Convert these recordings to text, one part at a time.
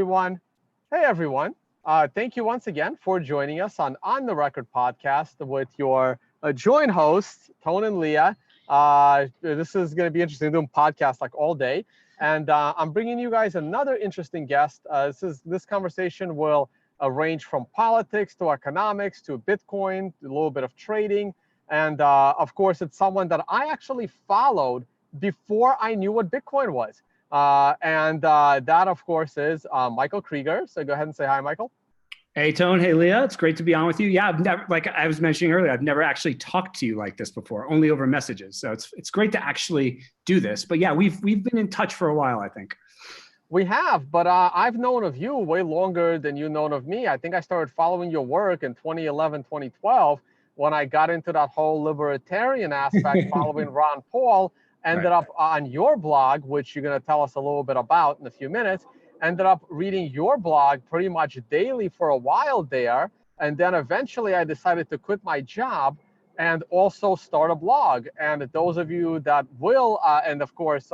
everyone. Hey, everyone. Thank you once again for joining us on the Record podcast with your joint hosts, Tone and Leah. This is going to be interesting, doing podcasts like all day. And I'm bringing you guys another interesting guest. This conversation will range from politics to economics to Bitcoin, to a little bit of trading. And of course, it's someone that I actually followed before I knew what Bitcoin was. That, of course, is Michael Krieger. So go ahead and say hi, Michael. Hey, Tone. Hey, Leah. It's great to be on with you. Yeah, I've never, like I was mentioning earlier, I've never actually talked to you like this before, only over messages. So it's great to actually do this. But yeah, we've been in touch for a while, I think. We have, but I've known of you way longer than you've known of me. I think I started following your work in 2011, 2012, when I got into that whole libertarian aspect following Ron Paul. Ended up on your blog, which you're going to tell us a little bit about in a few minutes. Ended up reading your blog pretty much daily for a while there. And then eventually I decided to quit my job and also start a blog. And those of you that will, and of course,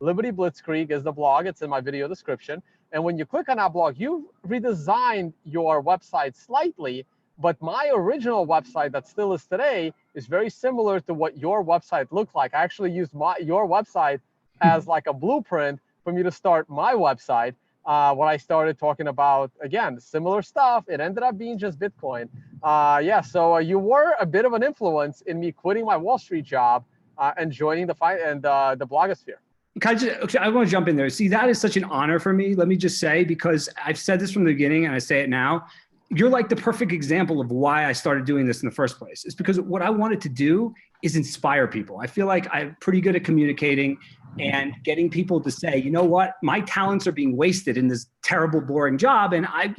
Liberty Blitzkrieg is the blog. It's in my video description. And when you click on that blog, you redesigned your website slightly. But my original website that still is today is very similar to what your website looked like. I actually used your website as like a blueprint for me to start my website when I started talking about, again, similar stuff. It ended up being just Bitcoin. So you were a bit of an influence in me quitting my Wall Street job and joining the blogosphere. I want to jump in there. See, that is such an honor for me, let me just say, because I've said this from the beginning and I say it now. You're like the perfect example of why I started doing this in the first place. It's because what I wanted to do is inspire people. I feel like I'm pretty good at communicating and getting people to say, you know what, my talents are being wasted in this terrible, boring job. And I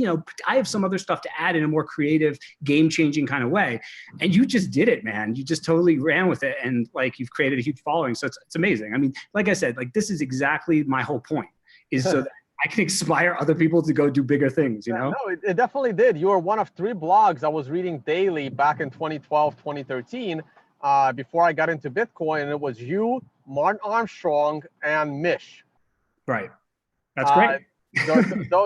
have some other stuff to add in a more creative, game-changing kind of way. And you just did it, man. You just totally ran with it. And like, you've created a huge following. So it's amazing. I mean, like I said, like this is exactly my whole point, is so that I can inspire other people to go do bigger things, you know? No, it definitely did. You were one of 3 blogs I was reading daily back in 2012, 2013, before I got into Bitcoin. And it was you, Martin Armstrong, and Mish. Right. That's great.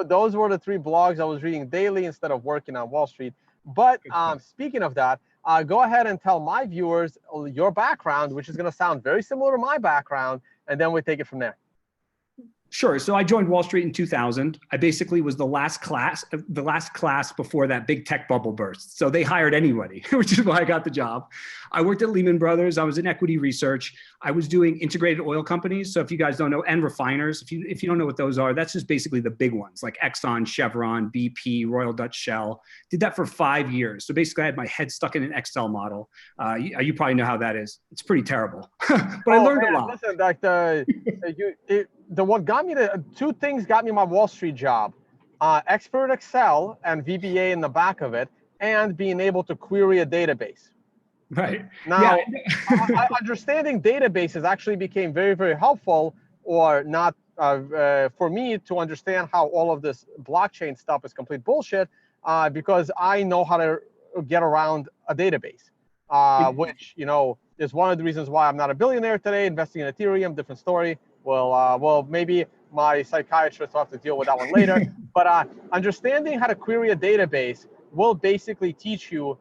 Those were the 3 blogs I was reading daily instead of working on Wall Street. But speaking of that, go ahead and tell my viewers your background, which is going to sound very similar to my background, and then we take it from there. Sure. So I joined Wall Street in 2000. I basically was the last class before that big tech bubble burst. So they hired anybody, which is why I got the job. I worked at Lehman Brothers. I was in equity research. I was doing integrated oil companies. So if you guys don't know, and refiners, if you don't know what those are, that's just basically the big ones like Exxon, Chevron, BP, Royal Dutch Shell. Did that for 5 years. So basically I had my head stuck in an Excel model. You probably know how that is. It's pretty terrible, but I learned a lot. Listen, like what got me to 2 things got me my Wall Street job: expert Excel and VBA in the back of it, and being able to query a database. Right. Now, understanding databases actually became very, very helpful, or not, for me to understand how all of this blockchain stuff is complete bullshit, because I know how to get around a database, which, is one of the reasons why I'm not a billionaire today, investing in Ethereum, different story. Well, maybe my psychiatrist will have to deal with that one later. But understanding how to query a database will basically teach you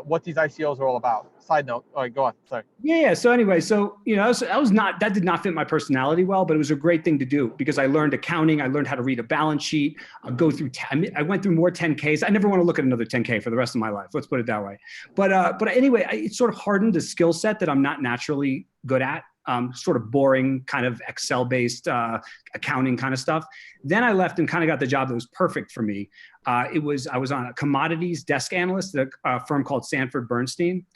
what these ICOs are all about. Side note. All right, go on. Sorry. Yeah. So anyway, that did not fit my personality well, but it was a great thing to do because I learned accounting. I learned how to read a balance sheet. I went through more 10Ks. I never want to look at another 10K for the rest of my life. Let's put it that way. But anyway, it sort of hardened a skill set that I'm not naturally good at. Sort of boring kind of Excel-based accounting kind of stuff. Then I left and kind of got the job that was perfect for me. I was on a commodities desk analyst at a firm called Sanford Bernstein.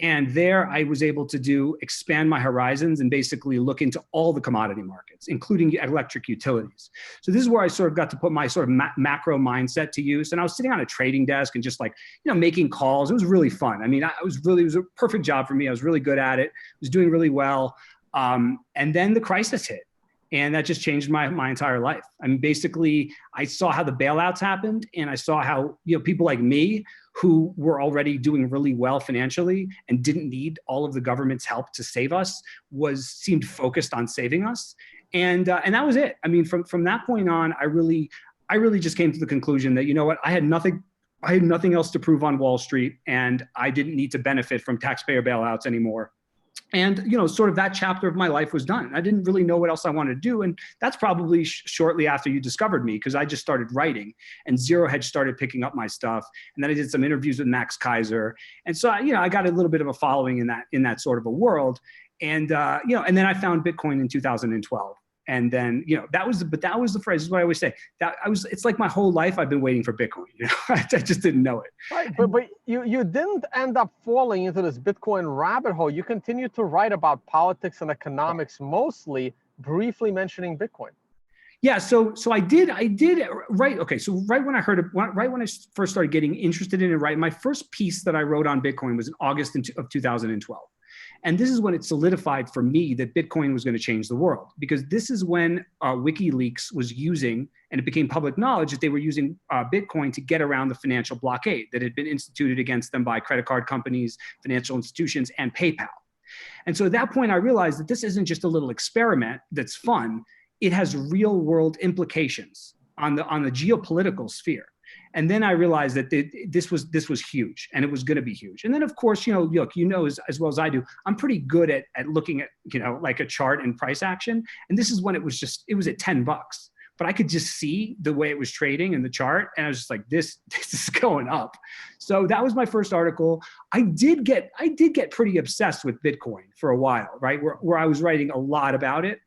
And there I was able to expand my horizons and basically look into all the commodity markets, including electric utilities. So this is where I sort of got to put my sort of macro mindset to use. And I was sitting on a trading desk and just making calls. It was really fun. I mean, it was a perfect job for me. I was really good at it. I was doing really well. And then the crisis hit. And that just changed my entire life. I mean, basically, I saw how the bailouts happened, and I saw how people like me, who were already doing really well financially and didn't need all of the government's help to save us, seemed focused on saving us, and that was it. I mean, from that point on, I I really just came to the conclusion that, you know what, I had nothing else to prove on Wall Street, and I didn't need to benefit from taxpayer bailouts anymore. And, you know, sort of that chapter of my life was done. I didn't really know what else I wanted to do. And that's probably shortly after you discovered me, because I just started writing and Zero Hedge started picking up my stuff. And then I did some interviews with Max Kaiser. And so, you know, I got a little bit of a following in that sort of a world. And, you know, and then I found Bitcoin in 2012. And then, you know, that was the phrase, this is what I always say, it's like my whole life I've been waiting for Bitcoin, you know, I just didn't know it. Right, but you didn't end up falling into this Bitcoin rabbit hole. You continued to write about politics and economics, mostly briefly mentioning Bitcoin. Yeah, so I did right. Okay, so right when I first started getting interested in it, right, my first piece that I wrote on Bitcoin was in August of 2012. And this is when it solidified for me that Bitcoin was going to change the world, because this is when WikiLeaks was using, and it became public knowledge that they were using Bitcoin to get around the financial blockade that had been instituted against them by credit card companies, financial institutions, and PayPal. And so at that point, I realized that this isn't just a little experiment that's fun. It has real world implications on the geopolitical sphere. And then I realized that this was huge, and it was going to be huge. And then, of course, you know, look, you know, as well as I do, I'm pretty good at looking at, you know, like a chart and price action. And this is when it was at $10, but I could just see the way it was trading in the chart. And I was just like, this is going up. So that was my first article. I did get pretty obsessed with Bitcoin for a while, right? Where I was writing a lot about it.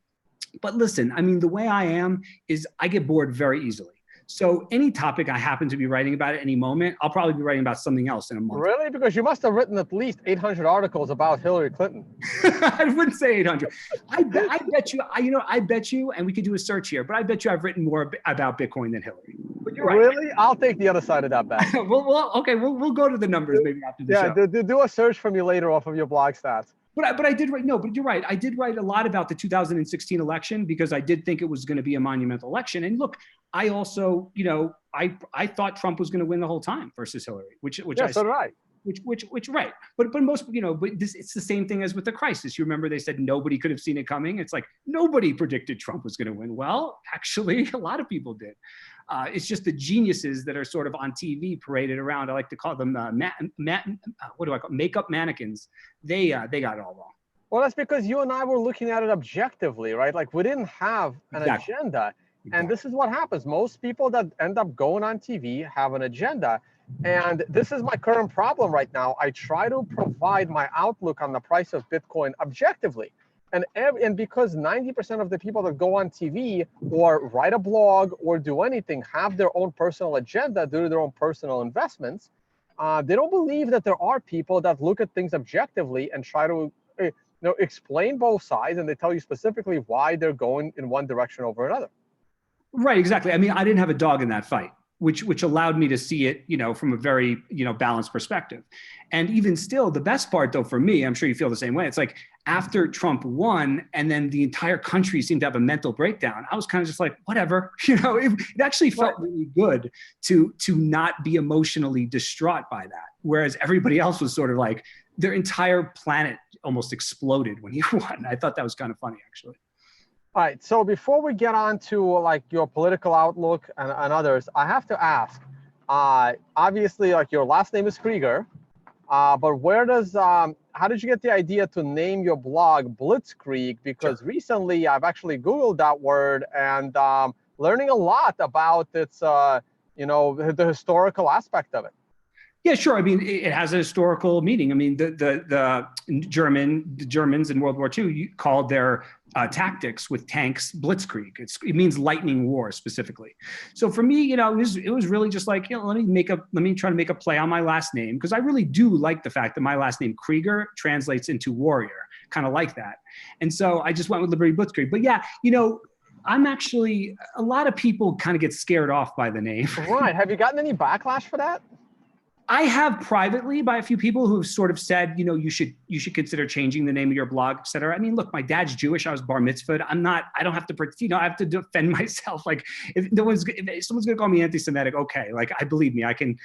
But listen, I mean, the way I am is I get bored very easily. So any topic I happen to be writing about at any moment, I'll probably be writing about something else in a month. Really? Because you must have written at least 800 articles about Hillary Clinton. I wouldn't say 800. I bet you, and we could do a search here, but I bet you I've written more about Bitcoin than Hillary. But you're right. Really? I'll take the other side of that bet. Okay, we'll go to the numbers maybe after the show. Yeah, do a search for me later off of your blog stats. But I did write, no, but you're right. I did write a lot about the 2016 election because I did think it was going to be a monumental election. And look, I also, you know, I thought Trump was going to win the whole time versus Hillary, which yeah, so did I. Which right. But most, you know, but it's the same thing as with the crisis. You remember they said nobody could have seen it coming. It's like nobody predicted Trump was going to win. Well, actually, a lot of people did. It's just the geniuses that are sort of on TV paraded around. I like to call them makeup mannequins. They got it all wrong. Well, that's because you and I were looking at it objectively, right? Like we didn't have an agenda. And this is what happens. Most people that end up going on TV have an agenda. And this is my current problem right now. I try to provide my outlook on the price of Bitcoin objectively. And because 90% of the people that go on TV or write a blog or do anything have their own personal agenda due to their own personal investments, they don't believe that there are people that look at things objectively and try to explain both sides, and they tell you specifically why they're going in one direction over another. Right, exactly. I mean, I didn't have a dog in that fight, which allowed me to see it, you know, from a very, you know, balanced perspective. And even still, the best part though, for me, I'm sure you feel the same way. It's like after Trump won and then the entire country seemed to have a mental breakdown, I was kind of just like, whatever, you know, it actually felt really good to not be emotionally distraught by that. Whereas everybody else was sort of like their entire planet almost exploded when he won. I thought that was kind of funny, actually. All right, so before we get on to like your political outlook and others, I have to ask, obviously like your last name is Krieger, but how did you get the idea to name your blog Blitzkrieg? Because recently I've actually Googled that word and learning a lot about its, you know, the historical aspect of it. Yeah, sure. I mean, it has a historical meaning. I mean, the Germans in World War II called their tactics with tanks Blitzkrieg. It means lightning war specifically. So for me, you know, it was really just like, you know, let me try to make a play on my last name, because I really do like the fact that my last name Krieger translates into warrior, kind of like that. And so I just went with Liberty Blitzkrieg. But yeah, you know, I'm actually, a lot of people kind of get scared off by the name. Right. Have you gotten any backlash for that? I have privately by a few people who've sort of said, you should consider changing the name of your blog, et cetera. I mean, look, my dad's Jewish. I was bar mitzvahed. I don't have to, I have to defend myself. Like if someone's going to call me anti-Semitic, okay. Like I believe me, I can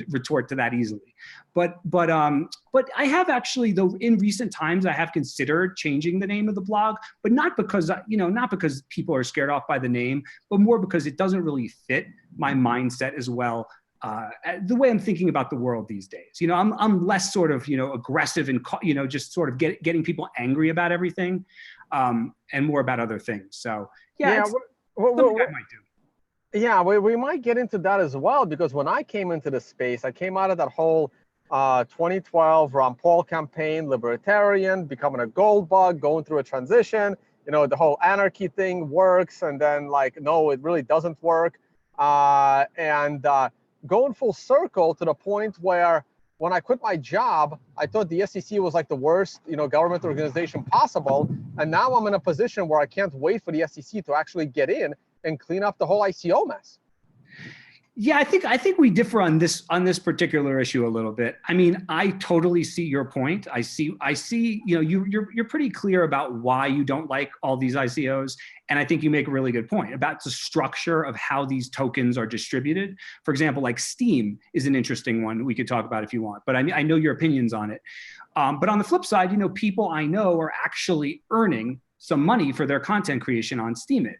retort to that easily. But I have actually, though, in recent times, I have considered changing the name of the blog, but not because, not because people are scared off by the name, but more because it doesn't really fit my mindset as well. The way I'm thinking about the world these days, I'm less sort of, aggressive and, just sort of getting people angry about everything, and more about other things. So yeah, it's something I might do. Yeah, we might get into that as well, because when I came into the space, I came out of that whole 2012 Ron Paul campaign, libertarian, becoming a gold bug, going through a transition, the whole anarchy thing works. And then like, no, it really doesn't work. Going full circle to the point where when I quit my job, I thought the SEC was like the worst, government organization possible. And now I'm in a position where I can't wait for the SEC to actually get in and clean up the whole ICO mess. Yeah, I think we differ on this particular issue a little bit. I mean, I totally see your point. I see, you're pretty clear about why you don't like all these ICOs. And I think you make a really good point about the structure of how these tokens are distributed. For example, like Steam is an interesting one we could talk about if you want, but I know your opinions on it. But on the flip side, people I know are actually earning some money for their content creation on Steemit.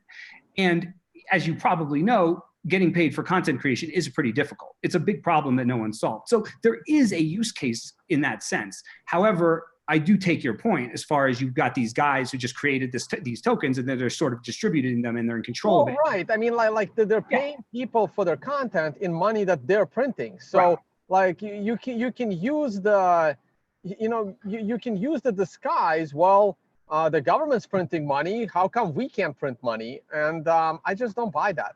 And as you probably know, getting paid for content creation is pretty difficult. It's a big problem that no one solved. So there is a use case in that sense. However, I do take your point as far as you've got these guys who just created these tokens and then they're sort of distributing them and they're in control of it. Right. I mean, like they're paying people for their content in money that they're printing. So like you can use the, you can use the disguise. Well, the government's printing money. How come we can't print money? And I just don't buy that.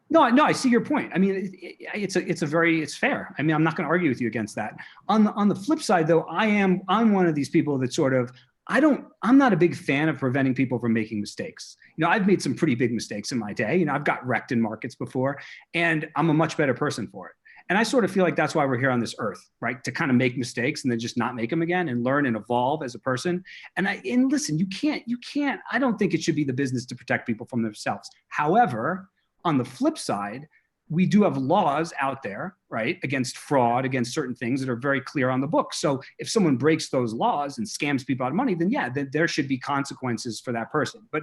No, I see your point. I mean, it's fair. I mean, I'm not going to argue with you against that. On the flip side, though, I'm one of these people that sort of, I'm not a big fan of preventing people from making mistakes. I've made some pretty big mistakes in my day. I've got wrecked in markets before, and I'm a much better person for it. And I sort of feel like that's why we're here on this earth, right? To kind of make mistakes and then just not make them again and learn and evolve as a person. And listen, you can't, I don't think it should be the business to protect people from themselves. However, on the flip side, we do have laws out there, right, against fraud, against certain things that are very clear on the book. So if someone breaks those laws and scams people out of money, then yeah, then there should be consequences for that person. But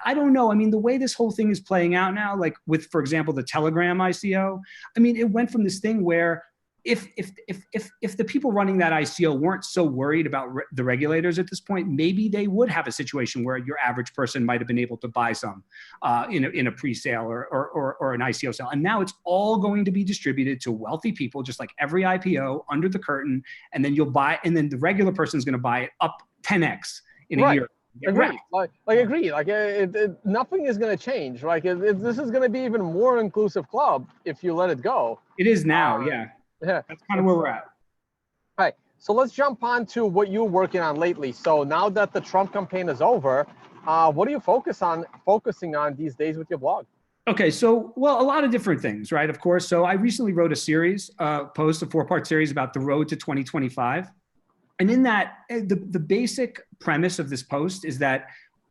I don't know. I mean, the way this whole thing is playing out now, like with, for example, the Telegram ICO, I mean, it went from this thing where if the people running that ICO weren't so worried about the regulators at this point, maybe they would have a situation where your average person might have been able to buy some in a pre-sale or an ICO sale. And now it's all going to be distributed to wealthy people, just like every IPO under the curtain. And then you'll buy, and then the regular person is going to buy it up 10x in a year. Agree. Agree. Like nothing is going to change. Like this is going to be even more inclusive club if you let it go. It is now. Yeah. That's kind of where we're at. All right. So let's jump on to what you're working on lately. So now that the Trump campaign is over, what are you focusing on these days with your blog? Okay, so, well, a lot of different things, right? Of course. So I recently wrote a series, a 4-part series about the road to 2025. And in that, the basic premise of this post is that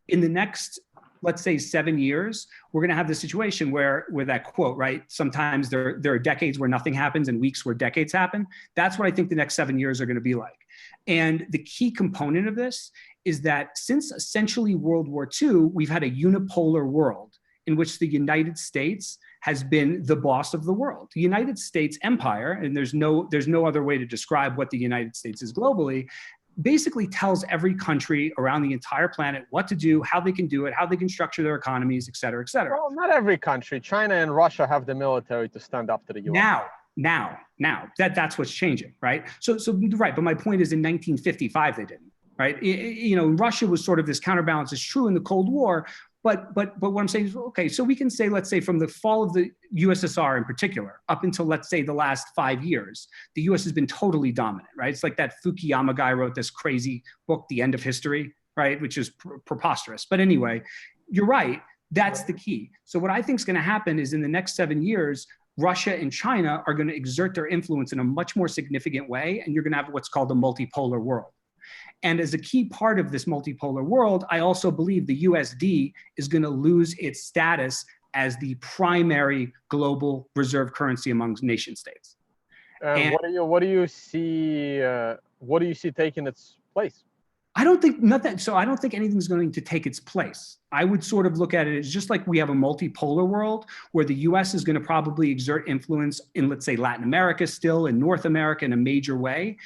in the next, let's say 7 years, we're going to have this situation where that quote, right? Sometimes there are decades where nothing happens and weeks where decades happen. That's what I think the next 7 years are going to be like. And the key component of this is that since essentially World War II, we've had a unipolar world in which the United States has been the boss of the world. The United States empire, and there's no other way to describe what the United States is globally, basically tells every country around the entire planet what to do, how they can do it, how they can structure their economies, et cetera, et cetera. Well, not every country. China and Russia have the military to stand up to the US. Now, that's what's changing, right? So right, but my point is in 1955, they didn't, right? Russia was sort of this counterbalance. It's true in the Cold War, but what I'm saying is, okay, so we can say, let's say from the fall of the USSR in particular, up until, let's say, the last 5 years, the US has been totally dominant, right? It's like that Fukuyama guy wrote this crazy book, The End of History, right? Which is preposterous. But anyway, you're right. That's the key. So what I think is going to happen is in the next 7 years, Russia and China are going to exert their influence in a much more significant way, and you're going to have what's called a multipolar world. And as a key part of this multipolar world, I also believe the USD is going to lose its status as the primary global reserve currency among nation states. And what do you see taking its place? I don't think nothing. So I don't think anything's going to take its place. I would sort of look at it as just like we have a multipolar world where the US is going to probably exert influence in, let's say, Latin America still, in North America in a major way.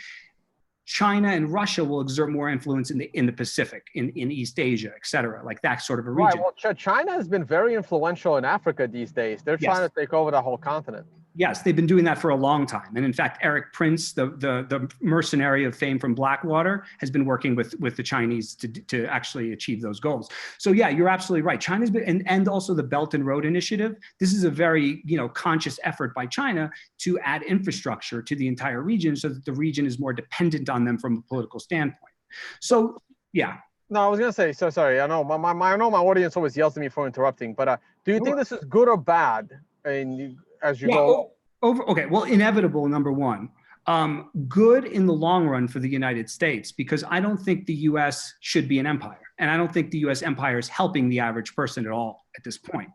China and Russia will exert more influence in the Pacific, in East Asia, et cetera, like that sort of a region. Right. Well, China has been very influential in Africa these days. They're trying to take over the whole continent. Yes, they've been doing that for a long time. And in fact, Eric Prince, the mercenary of fame from Blackwater, has been working with the Chinese to actually achieve those goals. So yeah, you're absolutely right. China's been, and also the Belt and Road Initiative. This is a very, conscious effort by China to add infrastructure to the entire region so that the region is more dependent on them from a political standpoint. So yeah. No, I was going to say, so sorry. I know my audience always yells at me for interrupting, but do you think this is good or bad as you go? Okay, well, inevitable, number one. Good in the long run for the United States, because I don't think the US should be an empire. And I don't think the US empire is helping the average person at all at this point.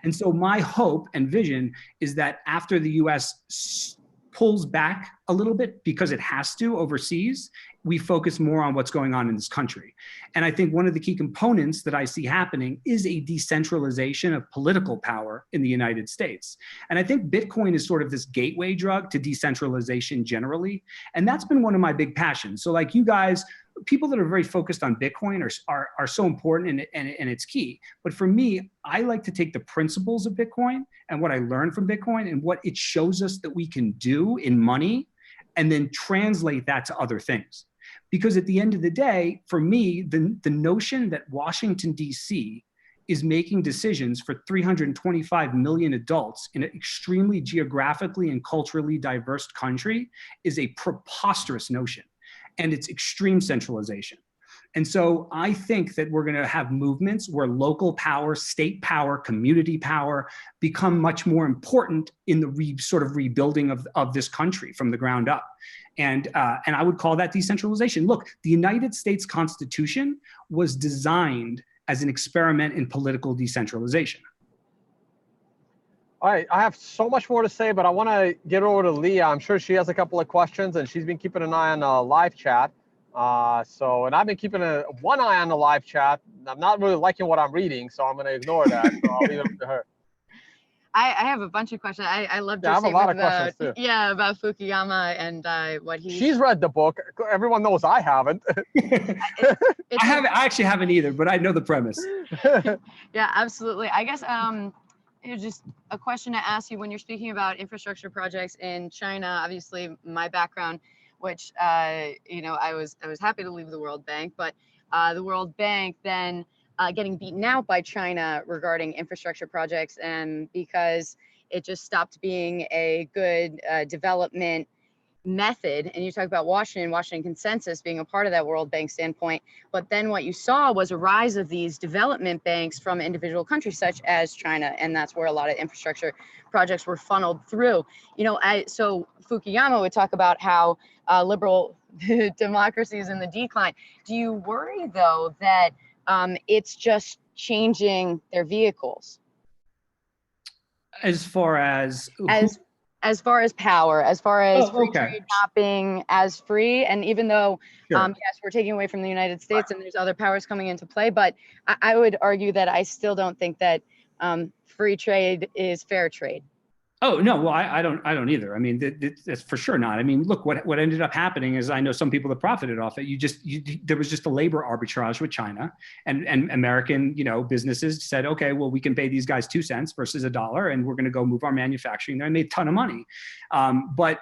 And so my hope and vision is that after the US pulls back a little bit, because it has to overseas, we focus more on what's going on in this country. And I think one of the key components that I see happening is a decentralization of political power in the United States. And I think Bitcoin is sort of this gateway drug to decentralization generally. And that's been one of my big passions. So like you guys, people that are very focused on Bitcoin are so important and it's key. But for me, I like to take the principles of Bitcoin and what I learned from Bitcoin and what it shows us that we can do in money, and then translate that to other things. Because at the end of the day, for me, the notion that Washington, D.C. is making decisions for 325 million adults in an extremely geographically and culturally diverse country is a preposterous notion. And it's extreme centralization. And so I think that we're going to have movements where local power, state power, community power become much more important in the sort of rebuilding of this country from the ground up. And I would call that decentralization. Look, the United States Constitution was designed as an experiment in political decentralization. All right, I have so much more to say, but I want to get over to Leah. I'm sure she has a couple of questions, and she's been keeping an eye on the live chat. And I've been keeping one eye on the live chat. I'm not really liking what I'm reading, so I'm going to ignore that. So I'll leave it to her. I have a bunch of questions. I love to I have a lot of questions too. Yeah, about Fukuyama and what he. She's read the book. Everyone knows I haven't. I actually haven't either, but I know the premise. Yeah, absolutely. I guess just a question to ask you when you're speaking about infrastructure projects in China. Obviously, my background, which I was happy to leave the World Bank, but the World Bank then getting beaten out by China regarding infrastructure projects, and because it just stopped being a good development method. And you talk about Washington Consensus being a part of that World Bank standpoint, but then what you saw was a rise of these development banks from individual countries such as China, and that's where a lot of infrastructure projects were funneled through. So Fukuyama would talk about how liberal democracy is in the decline. Do you worry though that it's just changing their vehicles? As far as power, as far as free trade not being as free, and even though yes, we're taking away from the United States and there's other powers coming into play, but I would argue that I still don't think that free trade is fair trade. Oh no, well I don't either. I mean, that's for sure not. I mean, look, what ended up happening is I know some people that profited off it. There was just a labor arbitrage with China, and American businesses said, okay, well we can pay these guys 2 cents versus $1, and we're going to go move our manufacturing there, and made a ton of money. But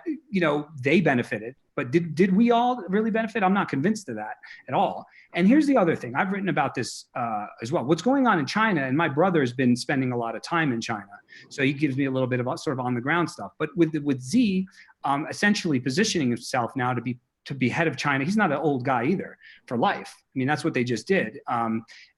they benefited. But did we all really benefit? I'm not convinced of that at all. And here's the other thing. I've written about this as well. What's going on in China, and my brother has been spending a lot of time in China, so he gives me a little bit of sort of on the ground stuff. But with Xi essentially positioning himself now to be head of China, he's not an old guy either for life. I mean, that's what they just did.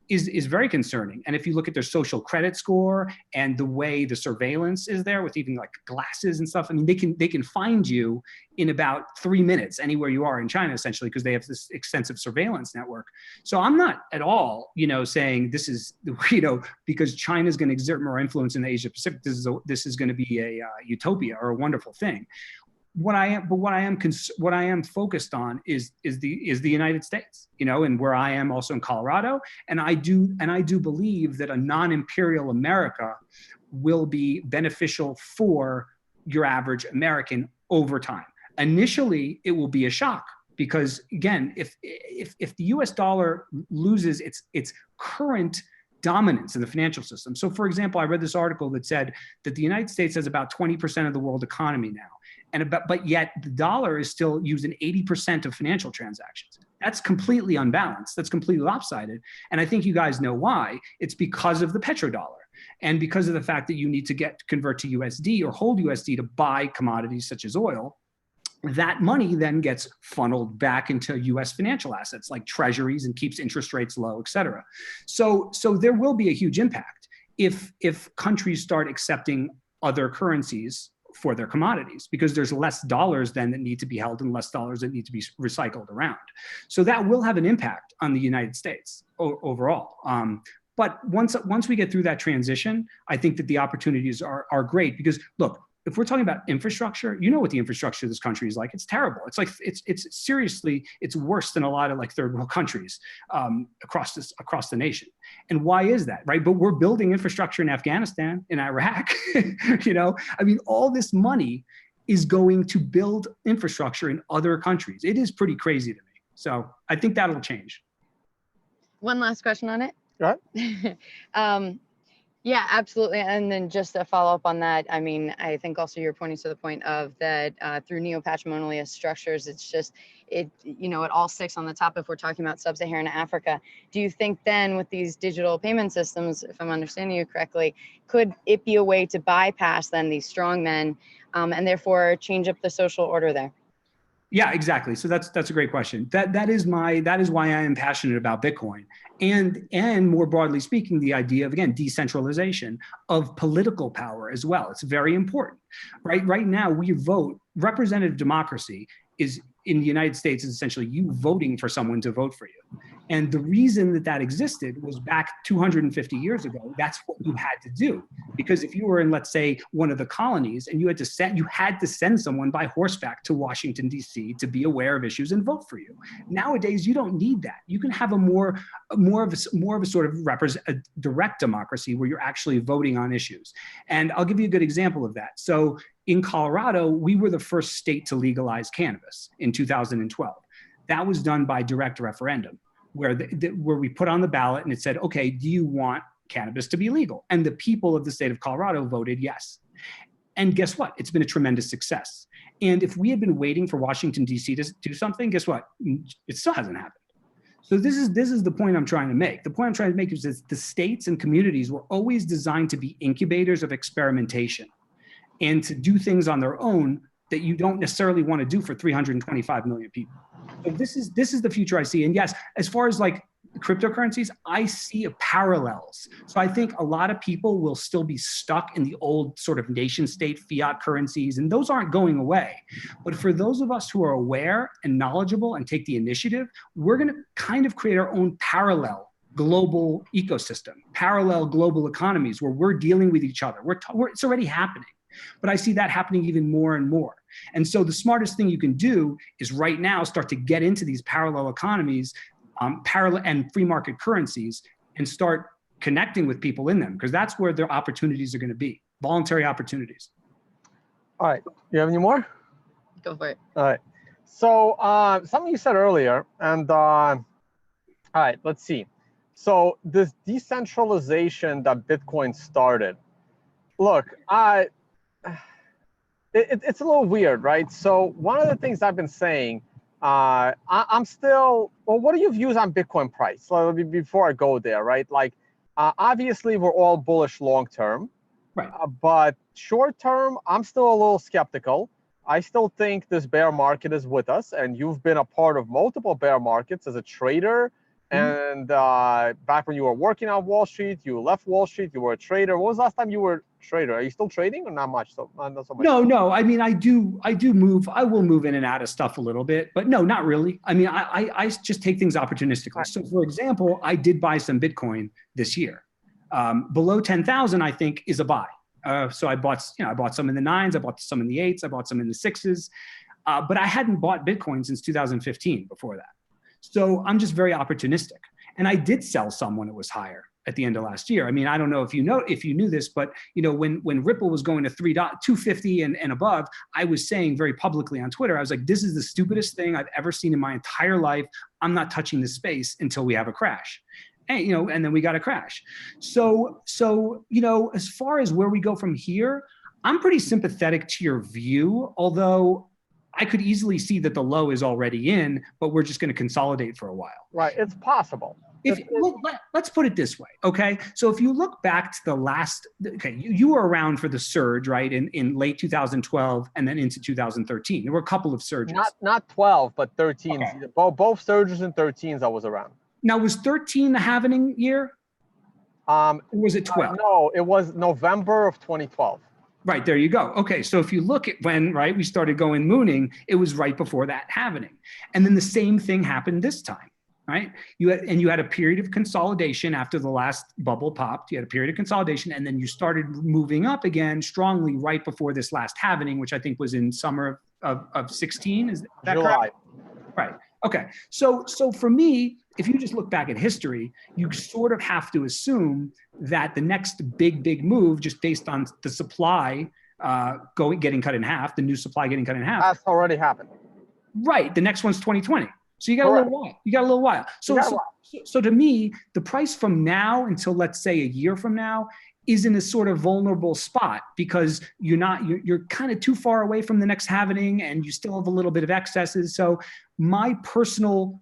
is very concerning. And if you look at their social credit score and the way the surveillance is there with even like glasses and stuff, I mean, they can find you in about 3 minutes anywhere you are in China, essentially, because they have this extensive surveillance network. So I'm not at all, saying this is, because China's going to exert more influence in the Asia Pacific, this is going to be a utopia or a wonderful thing. What I am focused on is the United States, and where I am also in Colorado, and I do believe that a non-imperial America will be beneficial for your average American over time. Initially, it will be a shock because, again, if the U.S. dollar loses its current dominance in the financial system. So, for example, I read this article that said that the United States has about 20% of the world economy now. But yet the dollar is still used in 80% of financial transactions. That's completely unbalanced. That's completely lopsided. And I think you guys know why. It's because of the petrodollar and because of the fact that you need to convert to USD or hold USD to buy commodities such as oil. That money then gets funneled back into US financial assets like treasuries and keeps interest rates low, et cetera. So there will be a huge impact if countries start accepting other currencies for their commodities, because there's less dollars then that need to be held and less dollars that need to be recycled around. So that will have an impact on the United States overall. But once we get through that transition, I think that the opportunities are great because, look, if we're talking about infrastructure, you know what the infrastructure of this country is like. It's terrible. It's like it's seriously, it's worse than a lot of like third world countries across the nation. And why is that, right? But we're building infrastructure in Afghanistan, in Iraq. I mean, all this money is going to build infrastructure in other countries. It is pretty crazy to me. So I think that'll change. One last question on it. Go ahead. Yeah, absolutely. And then just to follow up on that, I mean, I think also you're pointing to the point of that through neo-patrimonialist structures, it all sticks on the top if we're talking about sub-Saharan Africa. Do you think then with these digital payment systems, if I'm understanding you correctly, could it be a way to bypass then these strong men and therefore change up the social order there? Yeah, exactly. So that's a great question. That is why I am passionate about Bitcoin, and more broadly speaking, the idea of, again, decentralization of political power as well. It's very important, right? Right now we vote. Representative democracy is in the United States is essentially you voting for someone to vote for you. And the reason that existed was back 250 years ago. That's what you had to do. Because if you were in, let's say, one of the colonies and you had to send someone by horseback to Washington, D.C. to be aware of issues and vote for you. Nowadays, you don't need that. You can have a more of a sort of a direct democracy where you're actually voting on issues. And I'll give you a good example of that. So in Colorado, we were the first state to legalize cannabis in 2012. That was done by direct referendum, where we put on the ballot and it said, okay, do you want cannabis to be legal? And the people of the state of Colorado voted yes. And guess what? It's been a tremendous success. And if we had been waiting for Washington, D.C. to do something, guess what? It still hasn't happened. So this is the point I'm trying to make. The point I'm trying to make is that the states and communities were always designed to be incubators of experimentation and to do things on their own that you don't necessarily want to do for 325 million people. So this is the future I see. And yes, as far as like cryptocurrencies, I see parallels. So I think a lot of people will still be stuck in the old sort of nation state fiat currencies, and those aren't going away. But for those of us who are aware and knowledgeable and take the initiative, we're going to kind of create our own parallel global ecosystem, parallel global economies where we're dealing with each other. It's already happening. But I see that happening even more and more. And so the smartest thing you can do is right now start to get into these parallel economies, parallel and free market currencies, and start connecting with people in them, because that's where their opportunities are going to be, voluntary opportunities. All right. You have any more? Go for it. All right. So something you said earlier, and all right, let's see. So this decentralization that Bitcoin started, look, it's a little weird, right? So one of the things I've been saying, I'm still, well, what are your views on Bitcoin price? So before I go there, right? Like, obviously we're all bullish long-term, right? But short-term, I'm still a little skeptical. I still think this bear market is with us, and you've been a part of multiple bear markets as a trader And back when you were working on Wall Street, you left Wall Street, you were a trader. When was the last time you were a trader? Are you still trading or not much? So not so much. No. I mean, I do move. I will move in and out of stuff a little bit, but no, not really. I mean, I just take things opportunistically. So, for example, I did buy some Bitcoin this year. Below 10,000, I think, is a buy. So I bought some in the 9s, I bought some in the 8s, I bought some in the 6s, but I hadn't bought Bitcoin since 2015 before that. So I'm just very opportunistic. And I did sell some when it was higher at the end of last year. I mean, I don't know if you knew this, but when Ripple was going to $250 and above, I was saying very publicly on Twitter, I was like, this is the stupidest thing I've ever seen in my entire life. I'm not touching this space until we have a crash. And then we got a crash. So as far as where we go from here, I'm pretty sympathetic to your view, although I could easily see that the low is already in, but we're just going to consolidate for a while. Right, it's possible. Let's put it this way, okay? So if you look back to the last, you were around for the surge, right, in late 2012 and then into 2013. There were a couple of surges. Not 12, but 13. Okay. Both surges and 13s I was around. Now, was 13 the halvening year? Or was it 12? No, it was November of 2012. Right, there you go. Okay, so if you look at when, we started going mooning, it was right before that halvening. And then the same thing happened this time, right? You had a period of consolidation after the last bubble popped. You had a period of consolidation, and then you started moving up again strongly right before this last halvening, which I think was in summer of 16. Is that July. correct? Right. Okay. So for me, if you just look back at history, you sort of have to assume that the next big move, just based on the supply getting cut in half, the new supply getting cut in half. That's already happened. Right. The next one's 2020. So you got a little while. So to me, the price from now until, let's say, a year from now is in a sort of vulnerable spot because you're kind of too far away from the next halvening and you still have a little bit of excesses. So my personal,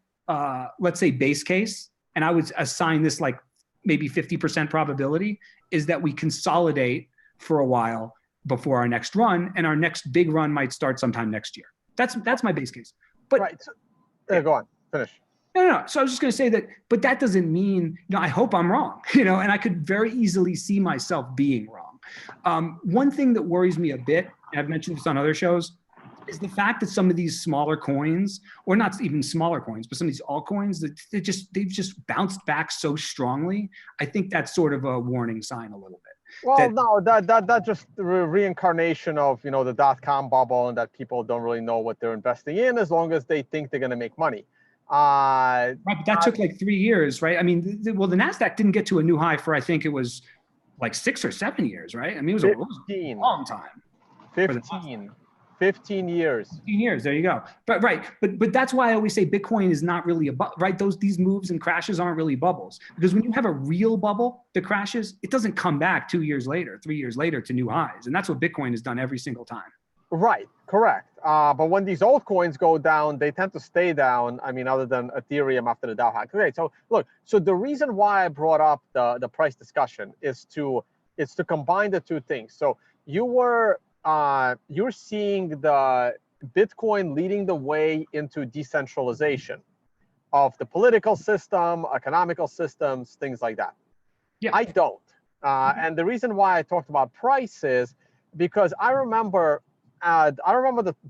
let's say, base case, and I would assign this like maybe 50% probability, is that we consolidate for a while before our next run, and our next big run might start sometime next year. That's my base case. But right. Go on, finish. No. So I was just going to say that, but that doesn't mean, I hope I'm wrong, and I could very easily see myself being wrong. One thing that worries me a bit, and I've mentioned this on other shows, is the fact that some of these smaller coins, or not even smaller coins, but some of these altcoins, they've just bounced back so strongly. I think that's sort of a warning sign a little bit. Well, that just reincarnation of the .com bubble, and that people don't really know what they're investing in as long as they think they're going to make money. Right, but that took like 3 years, right? I mean, the NASDAQ didn't get to a new high for, I think it was like 6 or 7 years, right? I mean, it was a long time. 15 years. 15 years, there you go. But but that's why I always say Bitcoin is not really a bubble, right? These moves and crashes aren't really bubbles, because when you have a real bubble that crashes, it doesn't come back 2 years later, 3 years later to new highs. And that's what Bitcoin has done every single time. Right, correct. But when these altcoins go down, they tend to stay down. I mean, other than Ethereum after the Dow hack. Okay, so look, the reason why I brought up the price discussion is to combine the two things. So you're seeing the Bitcoin leading the way into decentralization of the political system, economical systems, things like that. Yeah. I don't. And the reason why I talked about price is because I remember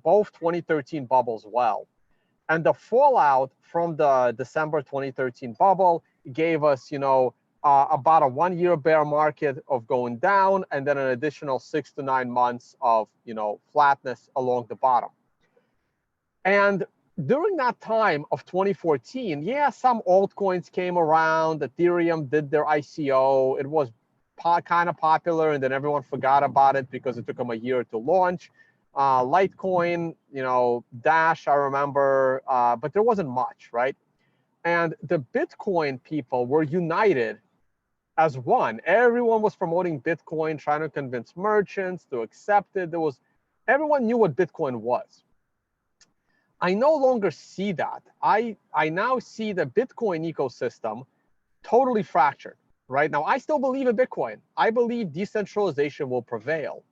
both 2013 bubbles well. And the fallout from the December 2013 bubble gave us, about a 1 year bear market of going down, and then an additional 6 to 9 months of, flatness along the bottom. And during that time of 2014, some altcoins came around. Ethereum did their ICO. It was kind of popular, and then everyone forgot about it because it took them a year to launch. Litecoin, Dash, I remember, but there wasn't much, right? And the Bitcoin people were united as one. Everyone was promoting Bitcoin, trying to convince merchants to accept it. Everyone knew what Bitcoin was. I no longer see that. I now see the Bitcoin ecosystem totally fractured, right? Now, I still believe in Bitcoin. I believe decentralization will prevail.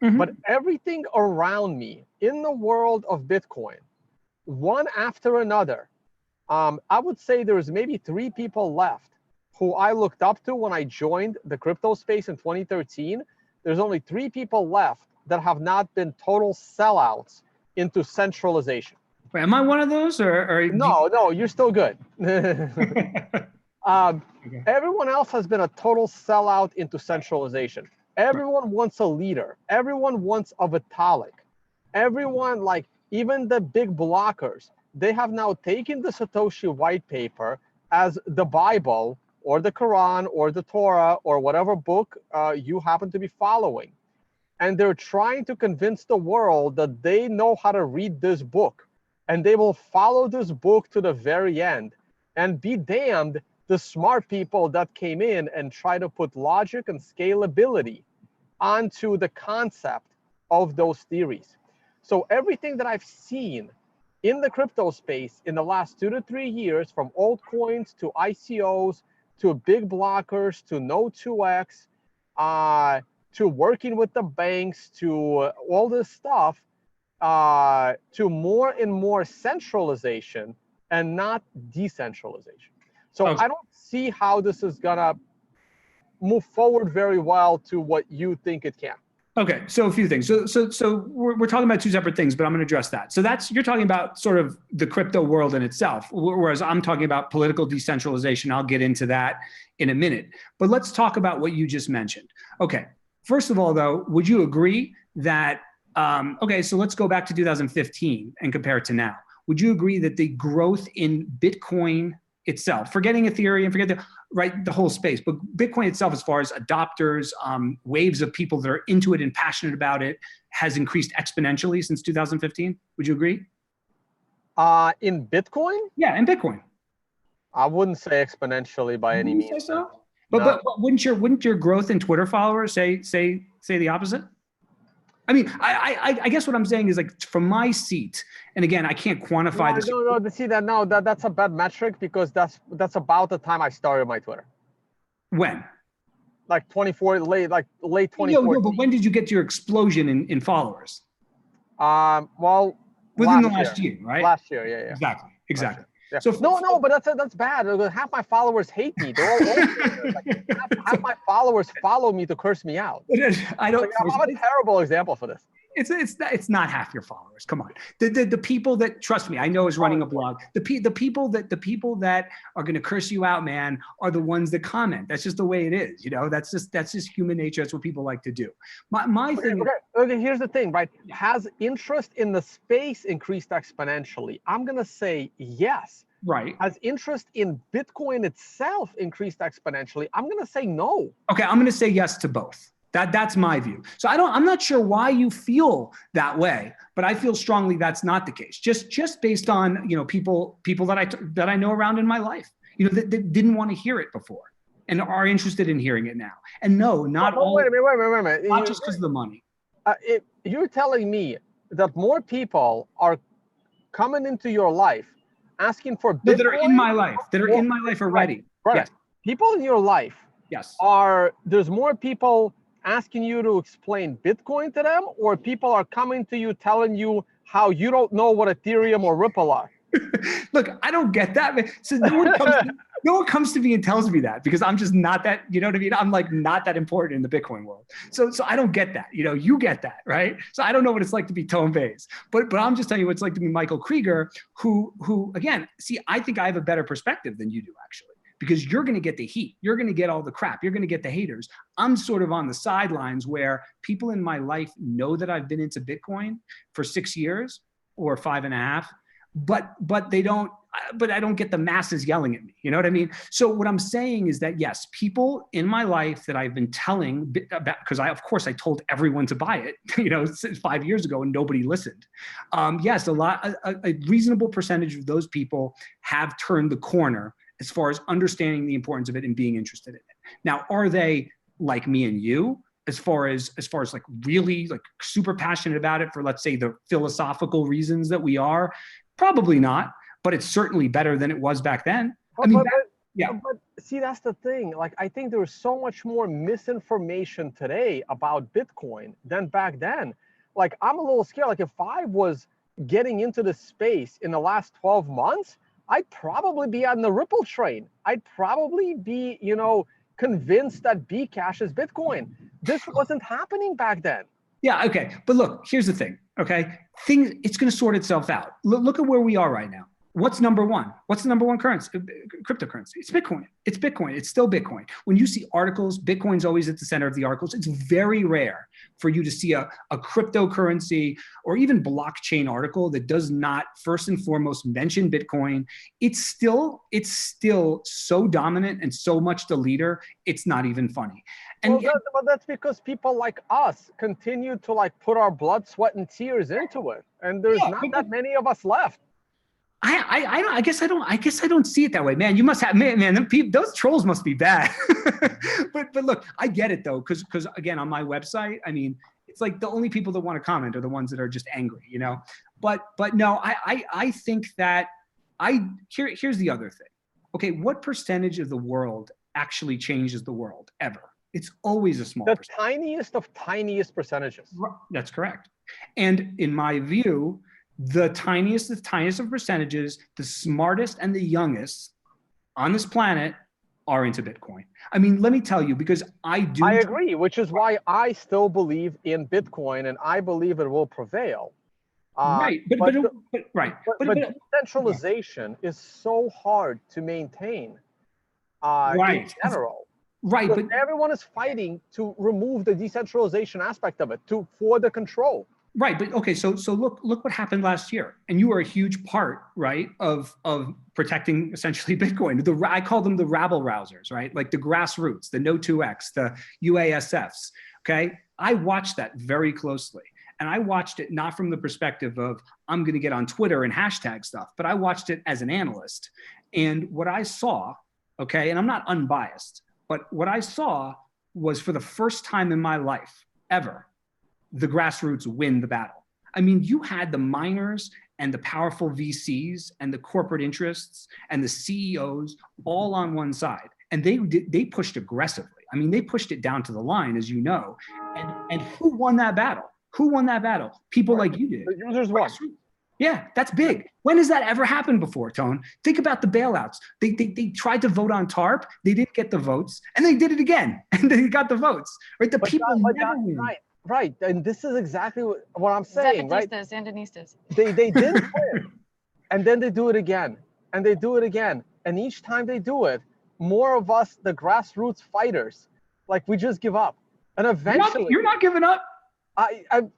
Mm-hmm. But everything around me in the world of Bitcoin, one after another, I would say there's maybe 3 people left who I looked up to when I joined the crypto space in 2013. There's only 3 people left that have not been total sellouts into centralization. Wait, am I one of those, or No, you're still good. Okay. Everyone else has been a total sellout into centralization. Everyone wants a leader. Everyone wants a Vitalik. Everyone, like even the big blockers, they have now taken the Satoshi white paper as the Bible or the Quran or the Torah or whatever book you happen to be following. And they're trying to convince the world that they know how to read this book and they will follow this book to the very end. And be damned the smart people that came in and try to put logic and scalability onto the concept of those theories. So everything that I've seen in the crypto space in the last 2 to 3 years, from altcoins to ICOs to big blockers to no 2x, to working with the banks to all this stuff, to more and more centralization and not decentralization. So Okay. I don't see how this is gonna move forward very well to what you think it can. Okay, so a few things. So we're talking about 2 separate things, but I'm going to address that. So you're talking about sort of the crypto world in itself, whereas I'm talking about political decentralization. I'll get into that in a minute. But let's talk about what you just mentioned. Okay, first of all, though, would you agree that okay? So let's go back to 2015 and compare it to now. Would you agree that the growth in Bitcoin itself, forgetting Ethereum, forget the whole space, but Bitcoin itself, as far as adopters, waves of people that are into it and passionate about it, has increased exponentially since 2015? Would you agree? In Bitcoin? Yeah, in Bitcoin. I wouldn't say exponentially by any Wouldn't you means. say so? No. But wouldn't your growth in Twitter followers say the opposite? I mean, I guess what I'm saying is, like, from my seat, and again, I can't quantify this. No, see that now that's a bad metric because that's about the time I started my Twitter. When? Like late 2014. Yo, but when did you get to your explosion in followers? Well, within the last year, right? Last year, yeah. Exactly. Yeah. So no, but that's bad. Half my followers hate me. They're all like, half my followers follow me to curse me out. I don't. Like, I'm a terrible example for this. It's not half your followers. Come on, the people that, trust me, I know is running a blog. The people that are going to curse you out, man, are the ones that comment. That's just the way it is. You know, that's just human nature. That's what people like to do. My thing. Okay. Here's the thing, right? Has interest in the space increased exponentially? I'm gonna say yes. Right. Has interest in Bitcoin itself increased exponentially? I'm gonna say no. Okay, I'm gonna say yes to both. That's my view. So I'm not sure why you feel that way, but I feel strongly that's not the case. Just based on, you know, people that I know around in my life, you know, that didn't want to hear it before and are interested in hearing it now. And no, not all. Wait a minute. Not just because of the money. You're telling me that more people are coming into your life asking for Bitcoin? No, that are in my life. That are in my life already. Right. Yes. People in your life. Yes. There's more people asking you to explain Bitcoin to them, or people are coming to you telling you how you don't know what Ethereum or Ripple are? Look, I don't get that. So no one comes to me and tells me that, because I'm just not that, you know what I mean? I'm like not that important in the Bitcoin world. So I don't get that. You know, you get that, right? So I don't know what it's like to be Tone Vays, but I'm just telling you what it's like to be Michael Krieger, who again, see, I think I have a better perspective than you do, actually. Because you're going to get the heat. You're going to get all the crap. You're going to get the haters. I'm sort of on the sidelines where people in my life know that I've been into Bitcoin for 6 years or 5.5, but they don't. But I don't get the masses yelling at me. You know what I mean? So what I'm saying is that yes, people in my life that I've been telling about, because of course I told everyone to buy it, you know, 5 years ago, and nobody listened. Yes, a reasonable percentage of those people have turned the corner as far as understanding the importance of it and being interested in it. Now, are they like me and you, as far as like really like super passionate about it for, let's say, the philosophical reasons that we are? Probably not, but it's certainly better than it was back then. But see, that's the thing. Like, I think there's so much more misinformation today about Bitcoin than back then. Like, I'm a little scared. Like, if I was getting into the space in the last 12 months, I'd probably be on the Ripple train. I'd probably be, convinced that Bcash is Bitcoin. This wasn't happening back then. Yeah, okay. But look, here's the thing, okay? It's going to sort itself out. Look at where we are right now. What's number one? What's the number one currency, cryptocurrency? It's Bitcoin. It's Bitcoin. It's still Bitcoin. When you see articles, Bitcoin's always at the center of the articles. It's very rare for you to see a cryptocurrency or even blockchain article that does not first and foremost mention Bitcoin. It's still so dominant and so much the leader. It's not even funny. And well, that's because people like us continue to like put our blood, sweat, and tears into it, and there's not that many of us left. I guess I don't see it that way, man. You must have, man. Those trolls must be bad. but look, I get it though, because again, on my website, I mean, it's like the only people that want to comment are the ones that are just angry, But no, I think that here's the other thing. Okay, what percentage of the world actually changes the world ever? It's always a small percentage. The tiniest of tiniest percentages. That's correct. And in my view, the tiniest of percentages, the smartest and the youngest on this planet are into Bitcoin. I mean, let me tell you, because I agree, which is why I still believe in Bitcoin, and I believe it will prevail. But decentralization is so hard to maintain in general. Right, but everyone is fighting to remove the decentralization aspect of it for the control. Right, but okay, so look what happened last year, and you were a huge part, right, of protecting essentially Bitcoin. I call them the rabble rousers, right, like the grassroots, the No 2X, the UASFs. Okay, I watched that very closely, and I watched it not from the perspective of I'm going to get on Twitter and hashtag stuff, but I watched it as an analyst, and what I saw, okay, and I'm not unbiased, but what I saw was for the first time in my life ever, the grassroots win the battle. I mean, you had the miners and the powerful VCs and the corporate interests and the CEOs all on one side, and they pushed aggressively. I mean, they pushed it down to the line, as you know. And who won that battle? Who won that battle? People like you did. The users won. Yeah, that's big. When has that ever happened before, Tone? Think about the bailouts. They tried to vote on TARP. They didn't get the votes, and they did it again, and they got the votes. Right? The people never win. Right, and this is exactly what I'm saying, right? Sandinistas. They didn't win, and then they do it again, and they do it again, and each time they do it, more of us, the grassroots fighters, like we just give up, and eventually you're not giving up. I'm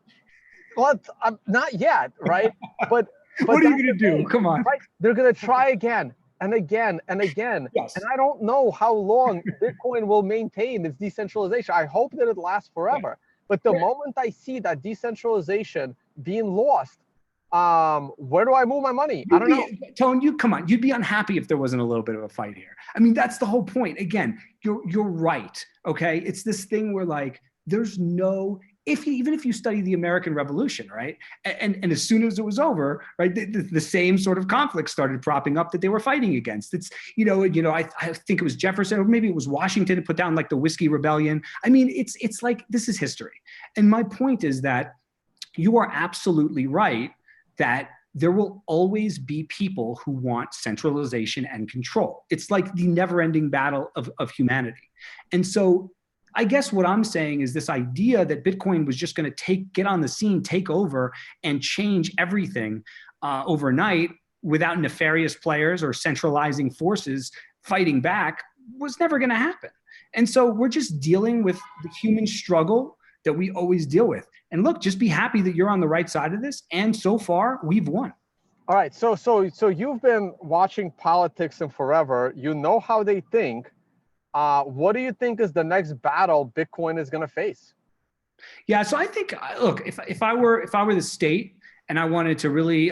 not yet, right? But what are you gonna do? Come on, right? They're gonna try again and again and again, yes. And I don't know how long Bitcoin will maintain its decentralization. I hope that it lasts forever. Yeah. But the moment I see that decentralization being lost, where do I move my money? I don't know. Tone, come on. You'd be unhappy if there wasn't a little bit of a fight here. I mean, that's the whole point. Again, you're right. Okay, it's this thing where like there's no. Even if you study the American Revolution, right, and as soon as it was over, right, the same sort of conflict started propping up that they were fighting against. It's I think it was Jefferson or maybe it was Washington to put down like the Whiskey Rebellion. I mean, it's like this is history. And my point is that you are absolutely right that there will always be people who want centralization and control. It's like the never-ending battle of humanity, and so. I guess what I'm saying is this idea that Bitcoin was just going to get on the scene, take over, and change everything overnight without nefarious players or centralizing forces fighting back was never going to happen. And so we're just dealing with the human struggle that we always deal with. And look, just be happy that you're on the right side of this. And so far, we've won. All right. So you've been watching politics and forever. You know how they think. What do you think is the next battle Bitcoin is going to face? Yeah, so I think, look, if I were the state and I wanted to really,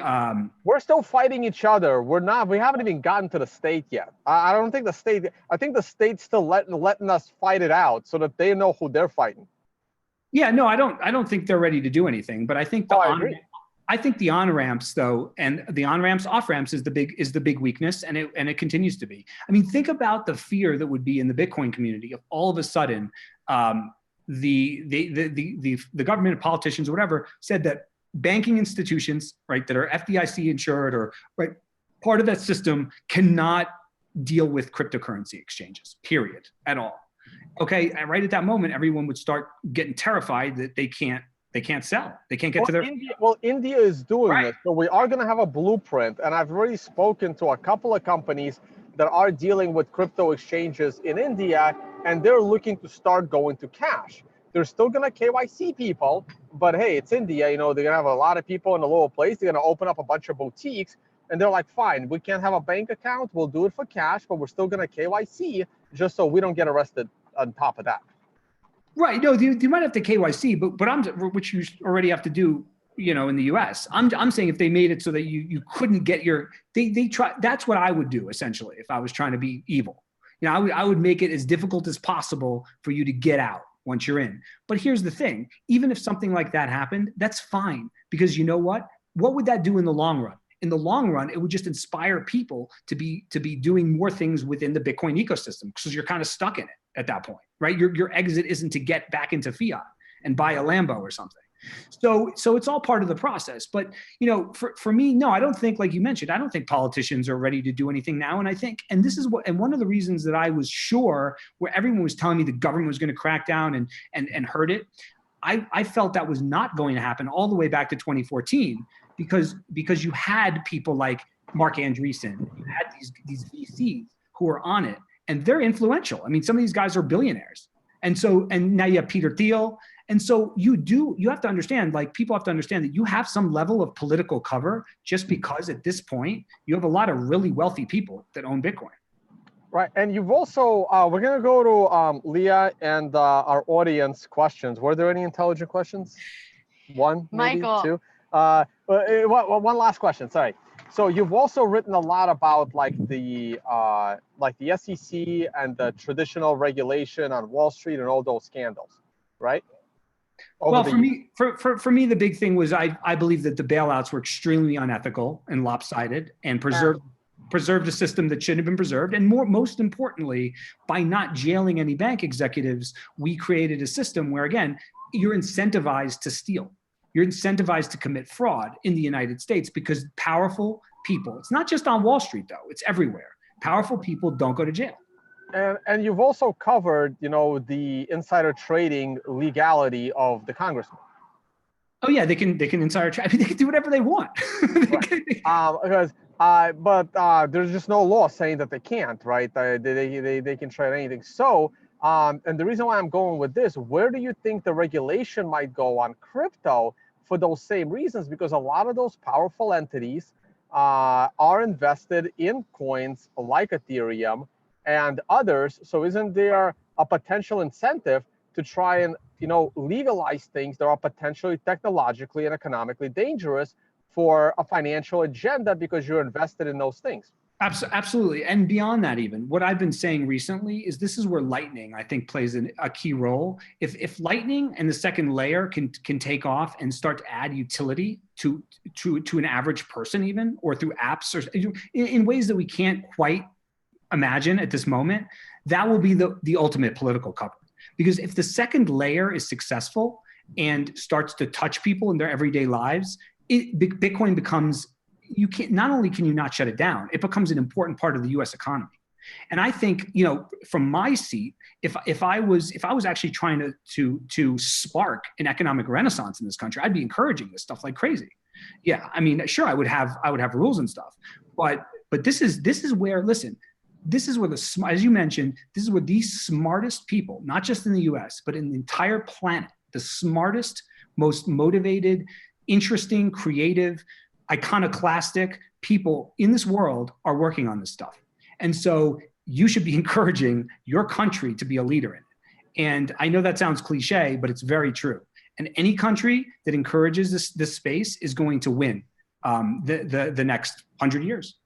we're still fighting each other. We haven't even gotten to the state yet. I don't think the state. I think the state's still letting us fight it out so that they know who they're fighting. Yeah, no, I don't think they're ready to do anything. But I think I think the on-ramps, though, and the on-ramps, off-ramps is the big weakness, and it continues to be. I mean, think about the fear that would be in the Bitcoin community if all of a sudden the government, politicians, or whatever, said that banking institutions, right, that are FDIC insured or right, part of that system cannot deal with cryptocurrency exchanges, period, at all. Okay, and right at that moment, everyone would start getting terrified that they can't sell. They can't get to their India is doing Right. it. So we are going to have a blueprint, and I've already spoken to a couple of companies that are dealing with crypto exchanges in India, and they're looking to start going to cash. They're still going to KYC people, but hey, it's India. You know, they're going to have a lot of people in a little place. They're going to open up a bunch of boutiques, and they're like, fine, we can't have a bank account. We'll do it for cash, but we're still going to KYC just so we don't get arrested on top of that. Right. No, you might have to KYC, which you already have to do, you know, in the US. I'm saying if they made it so that you couldn't get they try, that's what I would do essentially if I was trying to be evil. You know, I would make it as difficult as possible for you to get out once you're in. But here's the thing, even if something like that happened, that's fine, because you know what? What would that do in the long run? In the long run, it would just inspire people to be doing more things within the Bitcoin ecosystem, because you're kind of stuck in it at that point, right? Your exit isn't to get back into fiat and buy a Lambo or something. So it's all part of the process. But, you know, for me, no, I don't think, like you mentioned, I don't think politicians are ready to do anything now. And I think, and this is one of the reasons that I was sure, where everyone was telling me the government was going to crack down and hurt it, I felt that was not going to happen all the way back to 2014, because you had people like Mark Andreessen, you had these VCs who were on it, and they're influential. I mean, some of these guys are billionaires. And now you have Peter Thiel. And so you have to understand, like, people have to understand that you have some level of political cover, just because at this point, you have a lot of really wealthy people that own Bitcoin. Right, and you've also, we're going to go to Leah and our audience questions. Were there any intelligent questions? One, maybe Michael. two? One last question, sorry. So you've also written a lot about like the SEC and the traditional regulation on Wall Street and all those scandals, right? Well, for me, the big thing was I believe that the bailouts were extremely unethical and lopsided, and preserved a system that shouldn't have been preserved. And most importantly, by not jailing any bank executives, we created a system where, again, you're incentivized to steal. You're incentivized to commit fraud in the United States, because powerful people, it's not just on Wall Street though, it's everywhere. Powerful people don't go to jail. And you've also covered, you know, the insider trading legality of the congressman. Oh yeah, they can insider trade. I mean, they can do whatever they want. But there's just no law saying that they can't, right? They can trade anything. So, and the reason why I'm going with this, where do you think the regulation might go on crypto for those same reasons? Because a lot of those powerful entities are invested in coins like Ethereum and others. So isn't there a potential incentive to try and, you know, legalize things that are potentially technologically and economically dangerous for a financial agenda because you're invested in those things? Absolutely. And beyond that, even what I've been saying recently is this is where Lightning, I think, plays a key role. If Lightning and the second layer can take off and start to add utility to an average person, even, or through apps, or in ways that we can't quite imagine at this moment, that will be the ultimate political cover. Because if the second layer is successful and starts to touch people in their everyday lives, Bitcoin becomes, not only can you not shut it down, it becomes an important part of the US economy. And I think, you know, from my seat, if I was actually trying to spark an economic renaissance in this country, I'd be encouraging this stuff like crazy. Yeah, I mean, sure, I would have rules and stuff, but this is where, listen, this is where as you mentioned, this is where these smartest people, not just in the US, but in the entire planet, the smartest, most motivated, interesting, creative, iconoclastic people in this world are working on this stuff. And so you should be encouraging your country to be a leader in it. And I know that sounds cliche, but it's very true. And any country that encourages this space is going to win the next 100 years.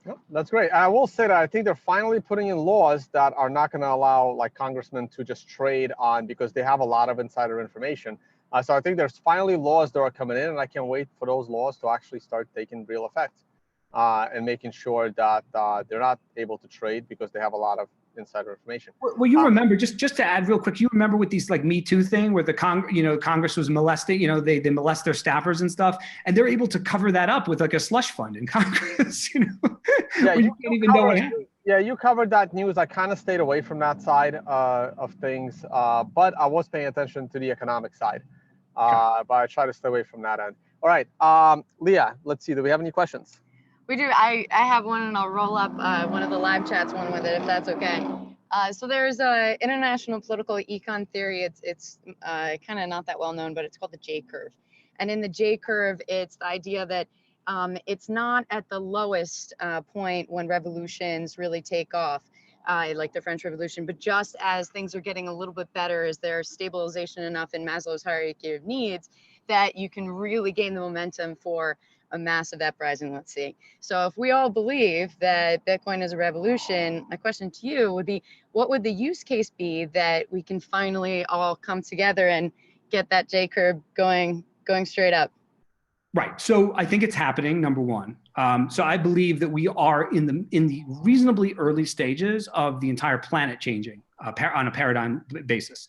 Yep, that's great. I will say that I think they're finally putting in laws that are not going to allow like congressmen to just trade on, because they have a lot of insider information. So I think there's finally laws that are coming in, and I can't wait for those laws to actually start taking real effect and making sure that they're not able to trade because they have a lot of insider information. Well, you remember, just to add real quick, you remember with these like Me Too thing where the Congress was molesting, they molest their staffers and stuff, and they're able to cover that up with like a slush fund in Congress, Yeah, you can't even know what happened. Yeah, you covered that news. I kind of stayed away from that side of things, but I was paying attention to the economic side. But I try to stay away from that end. All right, Leah, let's see. Do we have any questions? We do. I have one, and I'll roll up one of the live chats one with it, if that's okay. So there's a international political econ theory. It's kind of not that well known, but it's called the J curve. And in the J curve, it's the idea that it's not at the lowest point when revolutions really take off, like the French Revolution, but just as things are getting a little bit better, as there's stabilization enough in Maslow's hierarchy of needs, that you can really gain the momentum for a massive uprising, let's see. So if we all believe that Bitcoin is a revolution, my question to you would be, what would the use case be that we can finally all come together and get that J curve going straight up? Right. So I think it's happening, number one. So I believe that we are in the reasonably early stages of the entire planet changing on a paradigm basis.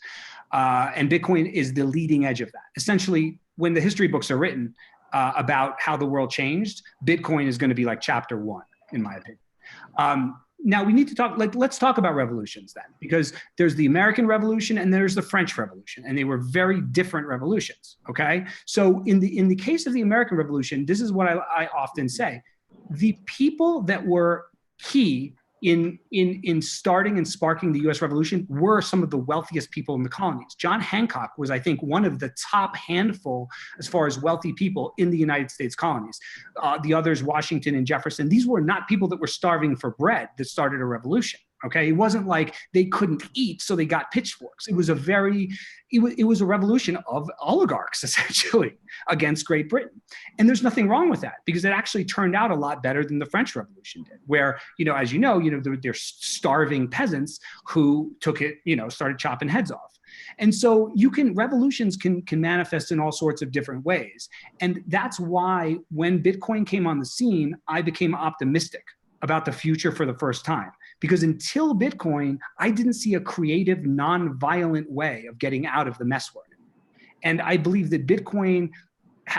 And Bitcoin is the leading edge of that. Essentially, when the history books are written about how the world changed, Bitcoin is going to be like chapter 1, in my opinion. Now we need to talk, let's talk about revolutions then, because there's the American Revolution and there's the French Revolution, and they were very different revolutions, okay? So in the case of the American Revolution, this is what I often say. The people that were key in starting and sparking the US Revolution were some of the wealthiest people in the colonies. John Hancock was, I think, one of the top handful as far as wealthy people in the United States colonies. The others, Washington and Jefferson, these were not people that were starving for bread that started a revolution. Okay, it wasn't like they couldn't eat, so they got pitchforks. It was a revolution of oligarchs, essentially, against Great Britain. And there's nothing wrong with that, because it actually turned out a lot better than the French Revolution did, where, as you know, they're starving peasants who took it, started chopping heads off. And so revolutions can manifest in all sorts of different ways. And that's why when Bitcoin came on the scene, I became optimistic about the future for the first time. Because until Bitcoin, I didn't see a creative, non-violent way of getting out of the mess we're in. And I believe that Bitcoin,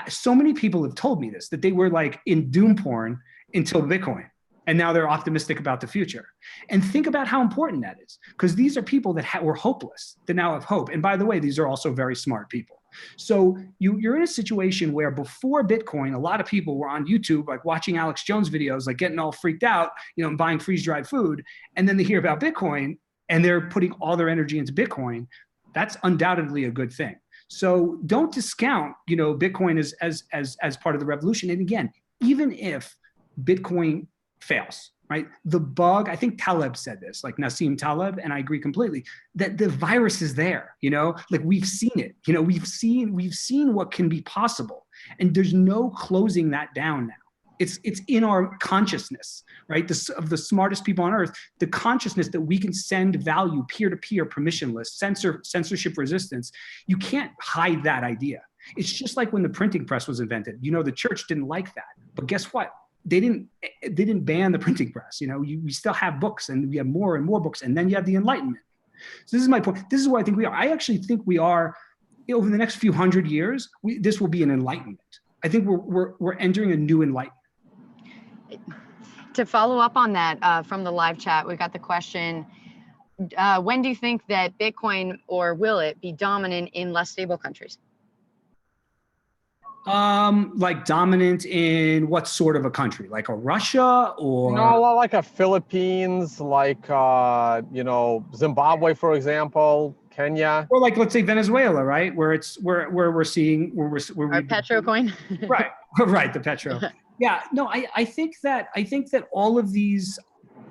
so many people have told me this, that they were like in doom porn until Bitcoin. And now they're optimistic about the future. And think about how important that is, because these are people that were hopeless, that now have hope. And by the way, these are also very smart people. So you're in a situation where before Bitcoin, a lot of people were on YouTube, like watching Alex Jones videos, like getting all freaked out, and buying freeze-dried food. And then they hear about Bitcoin and they're putting all their energy into Bitcoin. That's undoubtedly a good thing. So don't discount, Bitcoin as part of the revolution. And again, even if Bitcoin fails, right? The bug, I think Taleb said this, like Nassim Taleb, and I agree completely, that the virus is there, like we've seen it, we've seen what can be possible, and there's no closing that down now. It's in our consciousness, right? Of the smartest people on earth, the consciousness that we can send value peer-to-peer, permissionless, censorship resistance. You can't hide that idea. It's just like when the printing press was invented. The church didn't like that, but guess what? They didn't ban the printing press. We still have books, and we have more and more books, and then you have the Enlightenment. So this is my point. This is what I think we are. I actually think we are, over the next few hundred years, this will be an enlightenment. I think we're entering a new enlightenment. To follow up on that, from the live chat, we got the question, when do you think that Bitcoin, or will it be dominant in less stable countries? Like dominant in what sort of a country? Like a Russia, or? No, like a Philippines, like, Zimbabwe, for example, Kenya. Or like, let's say Venezuela, right? Where we're seeing, Our petro coin. Right, right, the petro. Yeah, no, I think that all of these,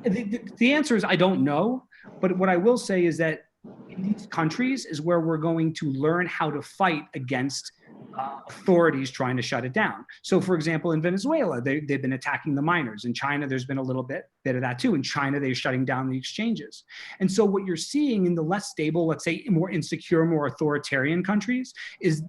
the answer is I don't know, but what I will say is that in these countries is where we're going to learn how to fight against authorities trying to shut it down. So, for example, in Venezuela, they've been attacking the miners. In China, there's been a little bit of that too. In China, they're shutting down the exchanges. And so what you're seeing in the less stable, let's say more insecure, more authoritarian countries,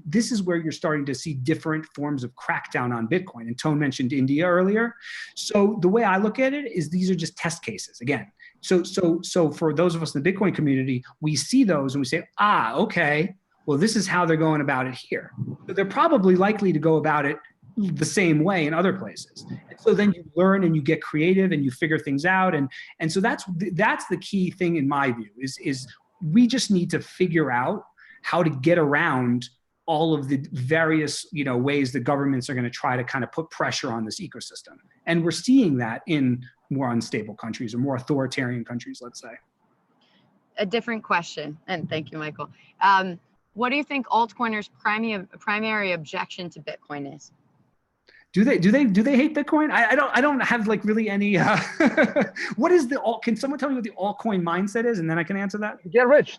this is where you're starting to see different forms of crackdown on Bitcoin. And Tone mentioned India earlier. So the way I look at it is these are just test cases. Again, So for those of us in the Bitcoin community, we see those and we say, okay, well, this is how they're going about it here. So they're probably likely to go about it the same way in other places. And so then you learn and you get creative and you figure things out. And so that's the key thing in my view is we just need to figure out how to get around all of the various, ways the governments are going to try to kind of put pressure on this ecosystem. And we're seeing that in more unstable countries or more authoritarian countries, let's say. A different question, and thank you, Michael. What do you think altcoiners' primary objection to Bitcoin is? Do they hate Bitcoin? I don't have like really any. What is can someone tell me what the altcoin mindset is, and then I can answer that? To get rich.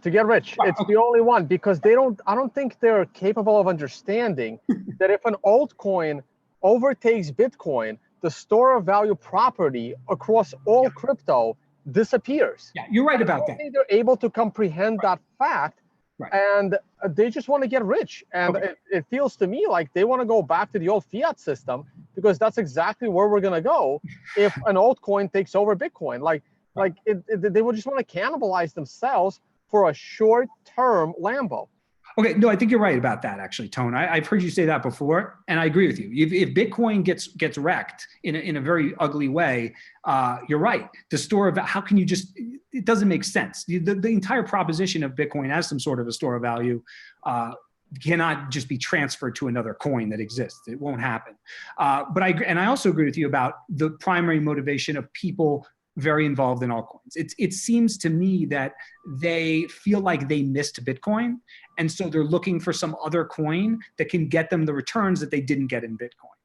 Wow, It's the only one, because I don't think they're capable of understanding that if an altcoin overtakes Bitcoin, the store of value property across all crypto disappears. Yeah, you're right about that. I think they're able to comprehend that fact. Right. And they just want to get rich. And it feels to me like they want to go back to the old fiat system, because that's exactly where we're going to go if an altcoin takes over Bitcoin. They would just want to cannibalize themselves for a short-term Lambo. Okay, no, I think you're right about that, actually, Tone. I've heard you say that before, and I agree with you. If Bitcoin gets wrecked in a very ugly way, you're right. The store of how can you just? It doesn't make sense. The entire proposition of Bitcoin as some sort of a store of value cannot just be transferred to another coin that exists. It won't happen. But I also agree with you about the primary motivation of people very involved in altcoins. It seems to me that they feel like they missed Bitcoin, and so they're looking for some other coin that can get them the returns that they didn't get in Bitcoin.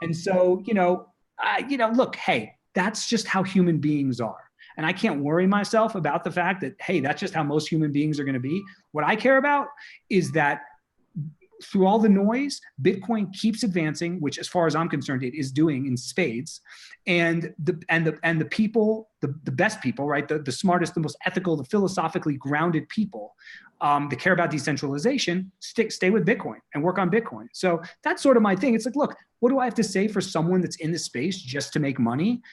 And so, look, hey, that's just how human beings are. And I can't worry myself about the fact that, hey, that's just how most human beings are going to be. What I care about is that through all the noise, Bitcoin keeps advancing, which, as far as I'm concerned, it is doing in spades. And the people, the best people, right, the smartest, the most ethical, the philosophically grounded people that care about decentralization, stay with Bitcoin and work on Bitcoin. So that's sort of my thing. It's like, look, what do I have to say for someone that's in this space just to make money?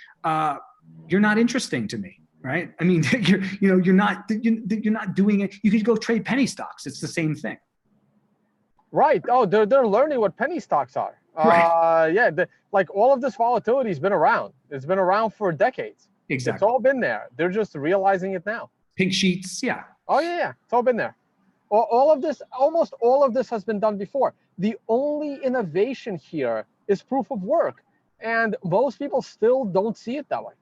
You're not interesting to me, right? I mean, you're not doing it. You could go trade penny stocks. It's the same thing. Right. Oh, they're learning what penny stocks are. Right. Like all of this volatility has been around. It's been around for decades. Exactly. It's all been there. They're just realizing it now. Pink sheets. Yeah. Oh, yeah. It's all been there. All of this, almost all of this has been done before. The only innovation here is proof of work. And most people still don't see it that way.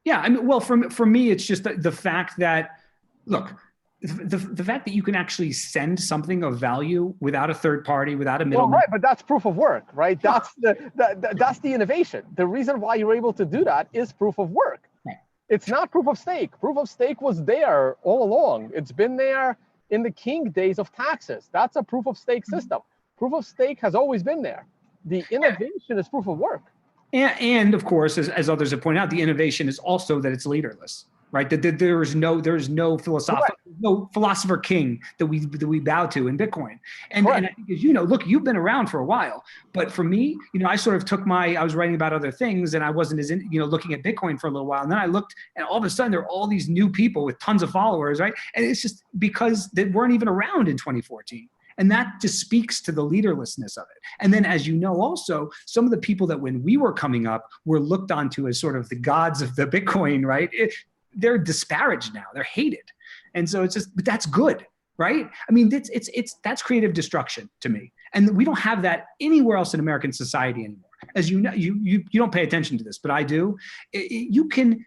Yeah. I mean, well, for me, it's just the fact that, look, the fact that you can actually send something of value without a third party, without a middleman. Well, right, but that's proof of work, right? That's the innovation. The reason why you're able to do that is proof of work. Right. It's not proof of stake. Proof of stake was there all along. It's been there in the king days of taxes. That's a proof of stake system. Proof of stake has always been there. The innovation is proof of work. And of course, as others have pointed out, the innovation is also that it's leaderless. Right, that there is no philosopher king that we bow to in Bitcoin, and I think, as you know, look, you've been around for a while, but for me, I sort of took I was writing about other things, and I wasn't as looking at Bitcoin for a little while, and then I looked, and all of a sudden there are all these new people with tons of followers, right, and it's just because they weren't even around in 2014. And that just speaks to the leaderlessness of it. And then, as you know, also, some of the people that when we were coming up were looked onto as sort of the gods of the Bitcoin, right? They're disparaged now. They're hated. And so but that's good, right? I mean, that's creative destruction to me. And we don't have that anywhere else in American society anymore. As you know, you don't pay attention to this, but I do. You can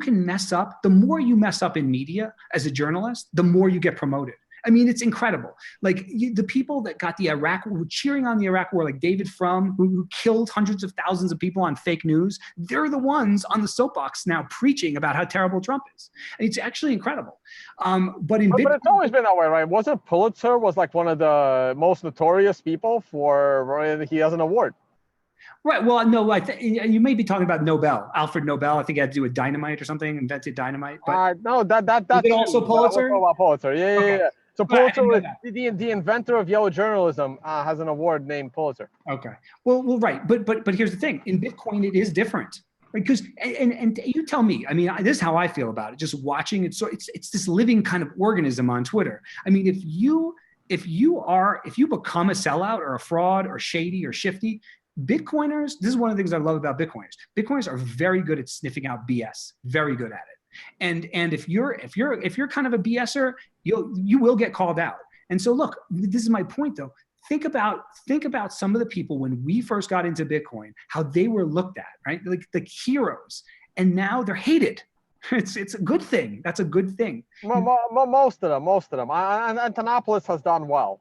mess up. The more you mess up in media as a journalist, the more you get promoted. I mean, it's incredible. Like the people that got the Iraq, who were cheering on the Iraq war, like David Frum, who killed hundreds of thousands of people on fake news, they're the ones on the soapbox now preaching about how terrible Trump is. And it's actually incredible. But it's always been that way, right? Wasn't Pulitzer was like one of the most notorious people he has an award? Right. Well, no, you may be talking about Nobel, Alfred Nobel. I think he had to do with dynamite or something, invented dynamite. But no, that's it also Pulitzer. About Pulitzer. Yeah. So Pulitzer, the inventor of yellow journalism, has an award named Pulitzer. Okay. Well, right. But here's the thing. In Bitcoin, it is different, Because and you tell me. I mean, this is how I feel about it. Just watching it, so it's this living kind of organism on Twitter. I mean, if you become a sellout or a fraud or shady or shifty, Bitcoiners. This is one of the things I love about Bitcoiners. Bitcoiners are very good at sniffing out BS. Very good at it. And if you're kind of a BSer, you will get called out. And so look, this is my point though. Think about some of the people when we first got into Bitcoin, how they were looked at, right? Like the heroes, and now they're hated. It's a good thing. That's a good thing. Most of them. And Antonopoulos has done well.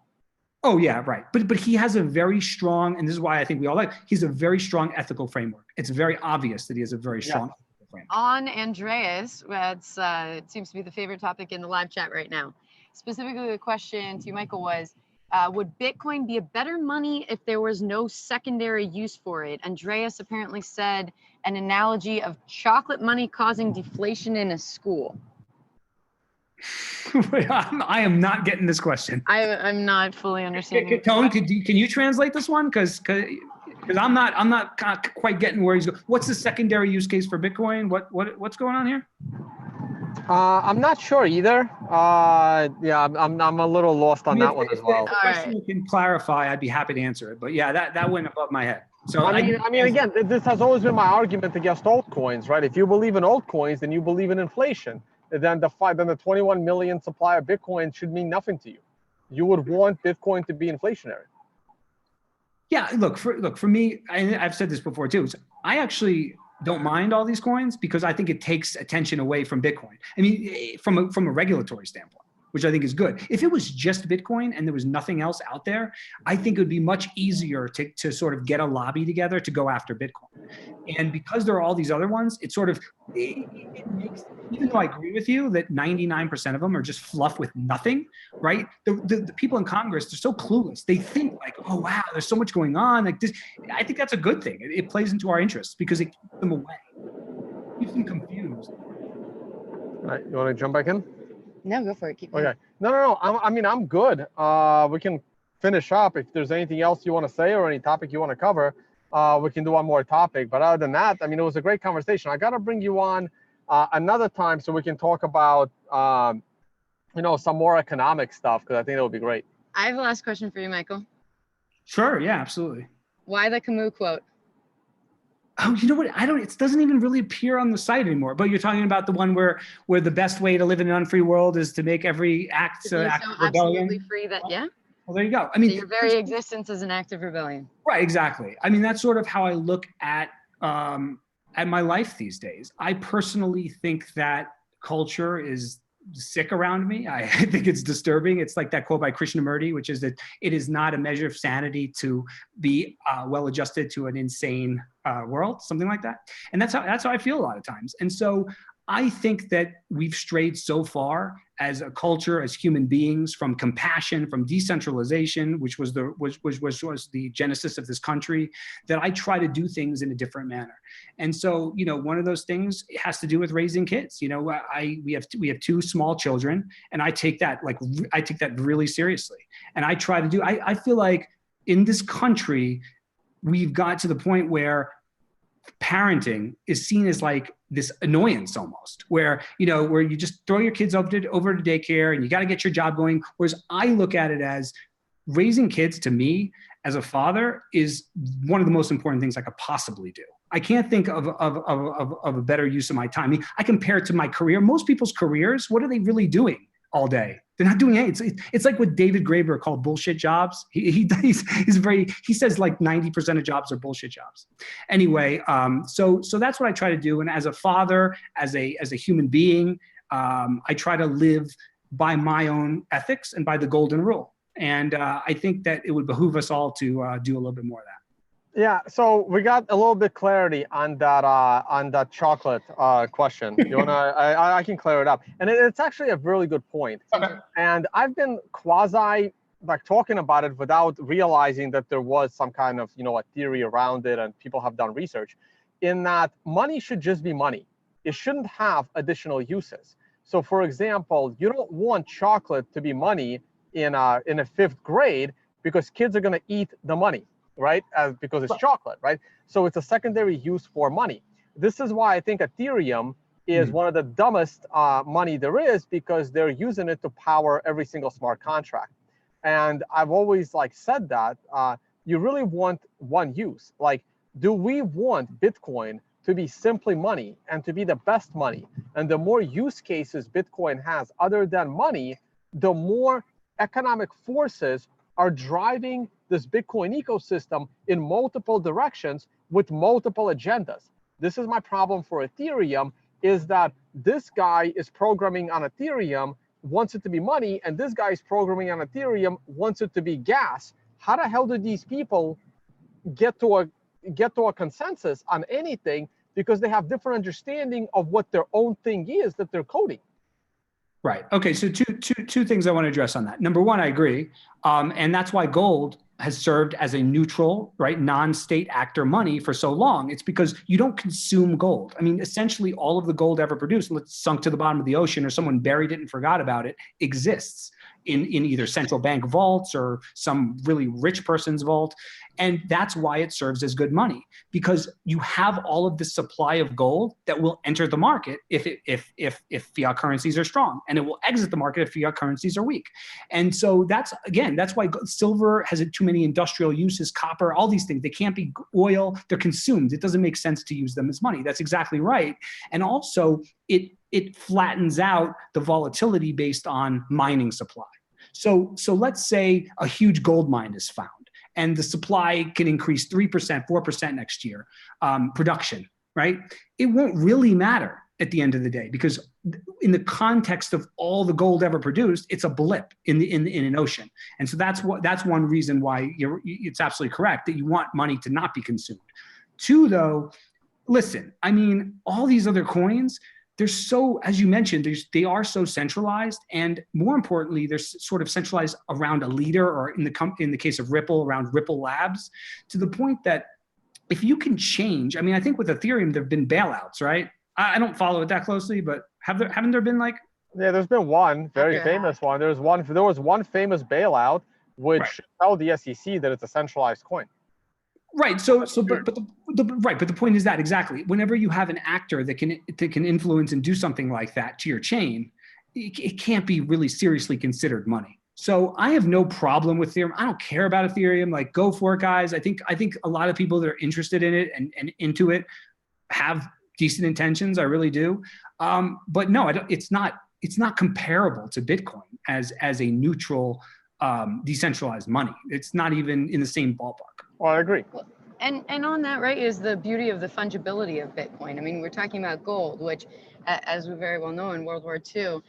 Oh yeah, right. But he has a very strong, and this is why I think we all like. He's a very strong ethical framework. It's very obvious that he has a very strong ethical framework. On Andreas, it seems to be the favorite topic in the live chat right now. Specifically, the question to you, Michael, was. Would Bitcoin be a better money if there was no secondary use for it? Andreas apparently said an analogy of chocolate money causing deflation in a school. I am not getting this question. I'm not fully understanding. Tone, can you translate this one? Because I'm not quite getting where he's going. What's the secondary use case for Bitcoin? What's going on here? I'm not sure either. Yeah, I'm a little lost on that one as well. If the question you can clarify, I'd be happy to answer it. But yeah, that went above my head. So I mean, again, this has always been my argument against altcoins, right? If you believe in altcoins, then you believe in inflation. Then the 21 million supply of Bitcoin should mean nothing to you. You would want Bitcoin to be inflationary. Yeah, look for me, and I've said this before too. I actually don't mind all these coins because I think it takes attention away from Bitcoin. I mean, from a regulatory standpoint, which I think is good. If it was just Bitcoin and there was nothing else out there, I think it would be much easier to sort of get a lobby together to go after Bitcoin. And because there are all these other ones, it makes, even though I agree with you that 99% of them are just fluff with nothing, right? The people in Congress, they're so clueless. They think like, oh, wow, there's so much going on. Like this, I think that's a good thing. It plays into our interests because it keeps them away. It keeps them confused. All right, you want to jump back in? No, go for it. Keep going. Okay. No. I'm good. We can finish up. If there's anything else you want to say or any topic you want to cover, we can do one more topic. But other than that, I mean, it was a great conversation. I got to bring you on another time so we can talk about, some more economic stuff because I think that would be great. I have a last question for you, Michael. Sure. Yeah, absolutely. Why the Camus quote? Oh, you know what? It doesn't even really appear on the site anymore. But you're talking about the one where the best way to live in an unfree world is to make every act of rebellion. Absolutely free. Yeah. Well, there you go. I mean, so your very existence is an act of rebellion. Right. Exactly. I mean, that's sort of how I look at my life these days. I personally think that culture is sick around me. I think it's disturbing. It's like that quote by Krishnamurti, which is that it is not a measure of sanity to be well adjusted to an insane world, something like that. And that's how I feel a lot of times. And so I think that we've strayed so far as a culture, as human beings, from compassion, from decentralization, which was the genesis of this country, that I try to do things in a different manner. And so, one of those things has to do with raising kids. We have two small children, and I take that really seriously. And I try to do. I feel like in this country, we've got to the point where parenting is seen as like this annoyance almost, where you just throw your kids over to daycare and you got to get your job going. Whereas I look at it as raising kids, to me as a father, is one of the most important things I could possibly do. I can't think of a better use of my time. I mean, I compare it to my career. Most people's careers, what are they really doing all day? They're not doing anything. It's like what David Graeber called bullshit jobs. He says like 90% of jobs are bullshit jobs. Anyway, so that's what I try to do. And as a father, as a human being, I try to live by my own ethics and by the golden rule. And I think that it would behoove us all to do a little bit more of that. Yeah, so we got a little bit clarity on that chocolate question. You wanna? I can clear it up, and it's actually a really good point. Okay. And I've been talking about it without realizing that there was some kind of a theory around it, and people have done research. In that, money should just be money. It shouldn't have additional uses. So, for example, you don't want chocolate to be money in a fifth grade because kids are going to eat the money. Right? Because it's chocolate, right? So it's a secondary use for money. This is why I think Ethereum is one of the dumbest money there is, because they're using it to power every single smart contract. And I've always like said that you really want one use. Like, do we want Bitcoin to be simply money and to be the best money? And the more use cases Bitcoin has other than money, the more economic forces are driving this Bitcoin ecosystem in multiple directions with multiple agendas. This is my problem for Ethereum, is that this guy is programming on Ethereum, wants it to be money, and this guy is programming on Ethereum, wants it to be gas. How the hell do these people get to a consensus on anything? Because they have different understanding of what their own thing is that they're coding. Right. Okay. So two things I want to address on that. Number one, I agree. And that's why gold has served as a neutral, right, non-state actor money for so long. It's because you don't consume gold. I mean, essentially all of the gold ever produced, sunk to the bottom of the ocean or someone buried it and forgot about it, exists in either central bank vaults or some really rich person's vault. And that's why it serves as good money, because you have all of this supply of gold that will enter the market if fiat currencies are strong, and it will exit the market if fiat currencies are weak. And so that's why silver has too many industrial uses, copper, all these things. They can't be oil, they're consumed. It doesn't make sense to use them as money. That's exactly right. And also it flattens out the volatility based on mining supply. So let's say a huge gold mine is found and the supply can increase 3%, 4% next year, production, right? It won't really matter at the end of the day, because in the context of all the gold ever produced, it's a blip in an ocean. And so that's one reason why it's absolutely correct that you want money to not be consumed. Two, though, listen, I mean, all these other coins, they're so, as you mentioned, they are so centralized, and more importantly, they're sort of centralized around a leader, or in the case of Ripple, around Ripple Labs, to the point that if you can change, I mean, I think with Ethereum, there've been bailouts, right? I don't follow it that closely, but haven't there been like? Yeah, there's been one very famous one. There was one famous bailout which told the SEC that it's a centralized coin. Right. But the point is that exactly, whenever you have an actor that can influence and do something like that to your chain, it can't be really seriously considered money. So I have no problem with Ethereum. I don't care about Ethereum. Like, go for it, guys. I think a lot of people that are interested in it and into it have decent intentions. I really do. But no, it's not comparable to Bitcoin as a neutral, decentralized money. It's not even in the same ballpark. Well, I agree. And on that, right, is the beauty of the fungibility of Bitcoin. I mean, we're talking about gold, which, as we very well know, in World War II,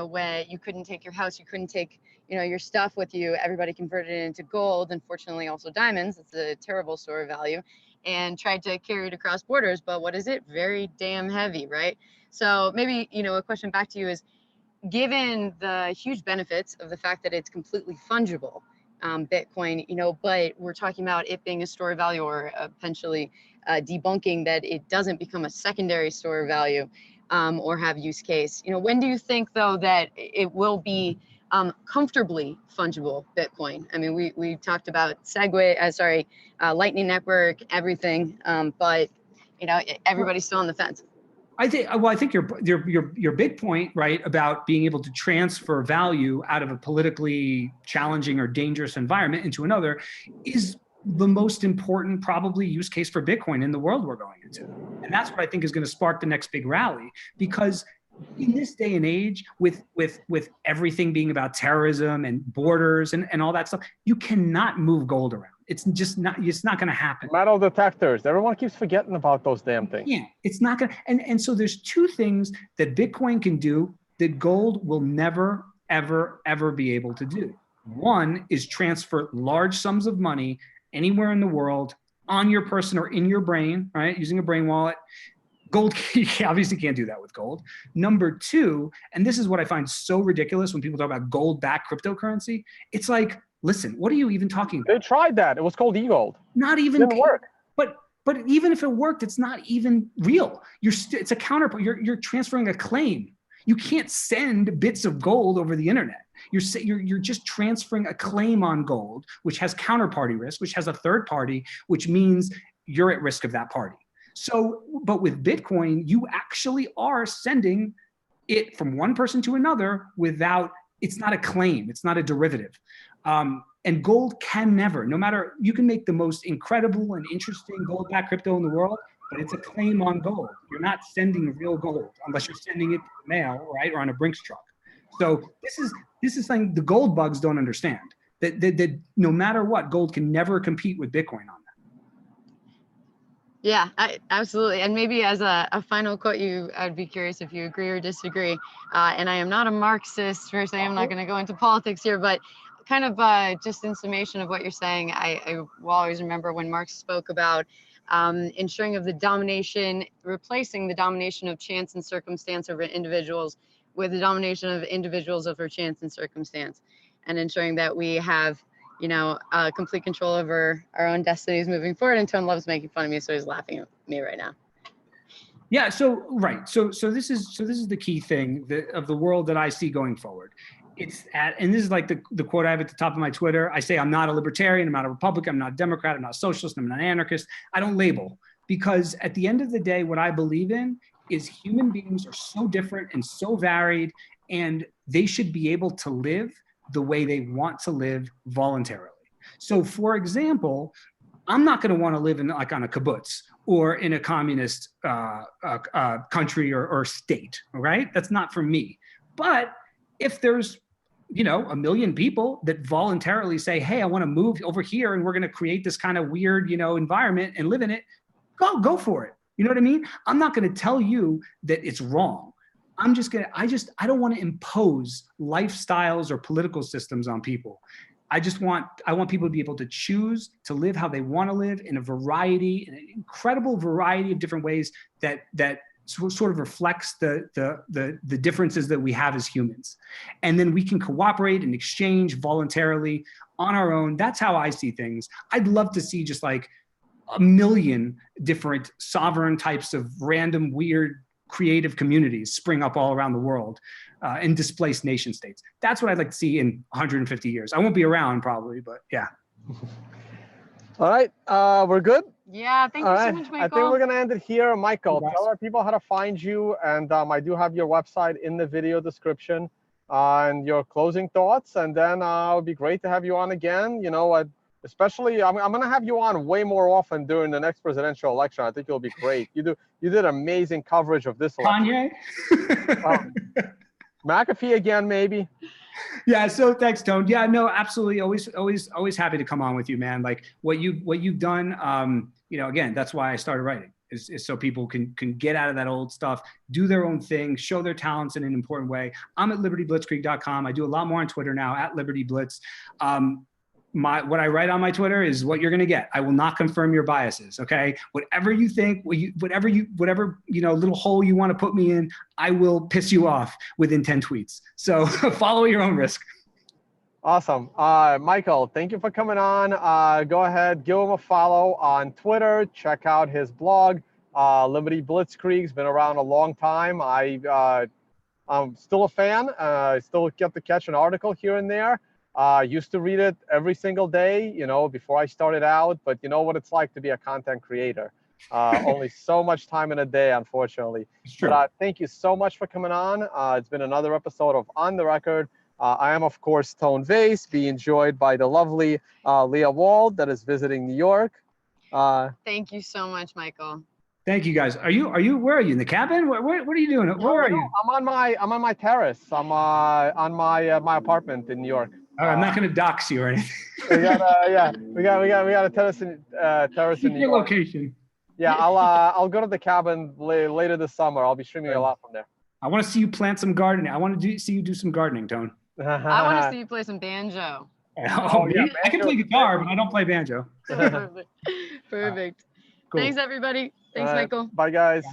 when you couldn't take your house, you couldn't take, your stuff with you, everybody converted it into gold, unfortunately also diamonds. It's a terrible store of value, and tried to carry it across borders. But what is it? Very damn heavy, right? So maybe, a question back to you is, given the huge benefits of the fact that it's completely fungible, Bitcoin, but we're talking about it being a store of value, or potentially debunking that it doesn't become a secondary store of value, or have use case. When do you think, though, that it will be comfortably fungible Bitcoin? I mean, we talked about Lightning Network, everything, but everybody's still on the fence. I think your big point, right, about being able to transfer value out of a politically challenging or dangerous environment into another is the most important probably use case for Bitcoin in the world we're going into. And that's what I think is going to spark the next big rally, because in this day and age, with everything being about terrorism and borders and all that stuff, you cannot move gold around. It's not going to happen. Metal detectors. Everyone keeps forgetting about those damn things. Yeah, it's not going to. And so there's two things that Bitcoin can do that gold will never, ever, ever be able to do. One is transfer large sums of money anywhere in the world on your person or in your brain, right? Using a brain wallet. Gold, you obviously can't do that with gold. Number two, and this is what I find so ridiculous when people talk about gold-backed cryptocurrency, it's like, listen, what are you even talking about? They tried that. It was called e-gold. Not even didn't work. But even if it worked, it's not even real. It's a counterpart. You're transferring a claim. You can't send bits of gold over the internet. You're just transferring a claim on gold, which has counterparty risk, which has a third party, which means you're at risk of that party. So, but with Bitcoin, you actually are sending it from one person to another without, it's not a claim, it's not a derivative. And gold can never, no matter, you can make the most incredible and interesting gold-backed crypto in the world, but it's a claim on gold. You're not sending real gold unless you're sending it to the mail, right, or on a Brinks truck. So this is something the gold bugs don't understand. That no matter what, gold can never compete with Bitcoin on that. Yeah, absolutely. And maybe as a final quote, I'd be curious if you agree or disagree. And I am not a Marxist, first, I am not going to go into politics here, but kind of just in summation of what you're saying, I will always remember when Marx spoke about ensuring of the domination, replacing the domination of chance and circumstance over individuals with the domination of individuals over chance and circumstance, and ensuring that we have, you know, complete control over our own destinies moving forward. And Tone loves making fun of me, so he's laughing at me right now. Yeah. So right. So this is the key thing of the world that I see going forward. And this is like the quote I have at the top of my Twitter. I say, I'm not a libertarian, I'm not a Republican, I'm not a Democrat, I'm not a socialist, I'm not an anarchist. I don't label, because at the end of the day, what I believe in is human beings are so different and so varied, and they should be able to live the way they want to live voluntarily. So for example, I'm not going to want to live in like on a kibbutz or in a communist country or state, right? That's not for me. But if there's, you know, 1 million people that voluntarily say, hey, I want to move over here and we're going to create this kind of weird, you know, environment and live in it, go for it. You know what I mean? I'm not going to tell you that it's wrong. I don't want to impose lifestyles or political systems on people. I want people to be able to choose to live how they want to live in an incredible variety of different ways that sort of reflects the differences that we have as humans. And then we can cooperate and exchange voluntarily on our own. That's how I see things. I'd love to see just like 1 million different sovereign types of random, weird, creative communities spring up all around the world and displace nation states. That's what I'd like to see in 150 years. I won't be around probably, but yeah. All right, we're good? Yeah, thank you so much, Michael. I think we're going to end it here. Michael, tell our people how to find you. And I do have your website in the video description and your closing thoughts. And then it would be great to have you on again. You know, especially, I'm going to have you on way more often during the next presidential election. I think it'll be great. You did amazing coverage of this election. Kanye? McAfee again, maybe. Yeah. So thanks, Tone. Yeah, no, absolutely. Always happy to come on with you, man. Like what you've done. You know, again, that's why I started writing is so people can get out of that old stuff, do their own thing, show their talents in an important way. I'm at libertyblitzkrieg.com. I do a lot more on Twitter now at libertyblitz. What I write on my Twitter is what you're going to get. I will not confirm your biases. Okay. Whatever you think, whatever little hole you want to put me in, I will piss you off within 10 tweets. So follow your own risk. Awesome. Michael, thank you for coming on. Go ahead, give him a follow on Twitter. Check out his blog. Liberty Blitzkrieg's been around a long time. I'm still a fan. I still get to catch an article here and there. Used to read it every single day, you know, before I started out. But you know what it's like to be a content creator. Only so much time in a day, unfortunately. It's true. But thank you so much for coming on. It's been another episode of On the Record. I am, of course, Tone Vase, being joined by the lovely Leah Wald that is visiting New York. Thank you so much, Michael. Thank you, guys. Where are you in the cabin? What are you doing? Where are you? I'm on my terrace. I'm on my apartment in New York. I'm not going to dox you or anything. we got a terrace in New Your York. location. Yeah, I'll go to the cabin later this summer. I'll be streaming a lot from there. I want to see you plant some gardening. I want to see you do some gardening, Tone. I want to see you play some banjo. Oh, yeah, I can play guitar, but I don't play banjo. Perfect. Cool. Thanks, everybody. Thanks, Michael. Bye, guys.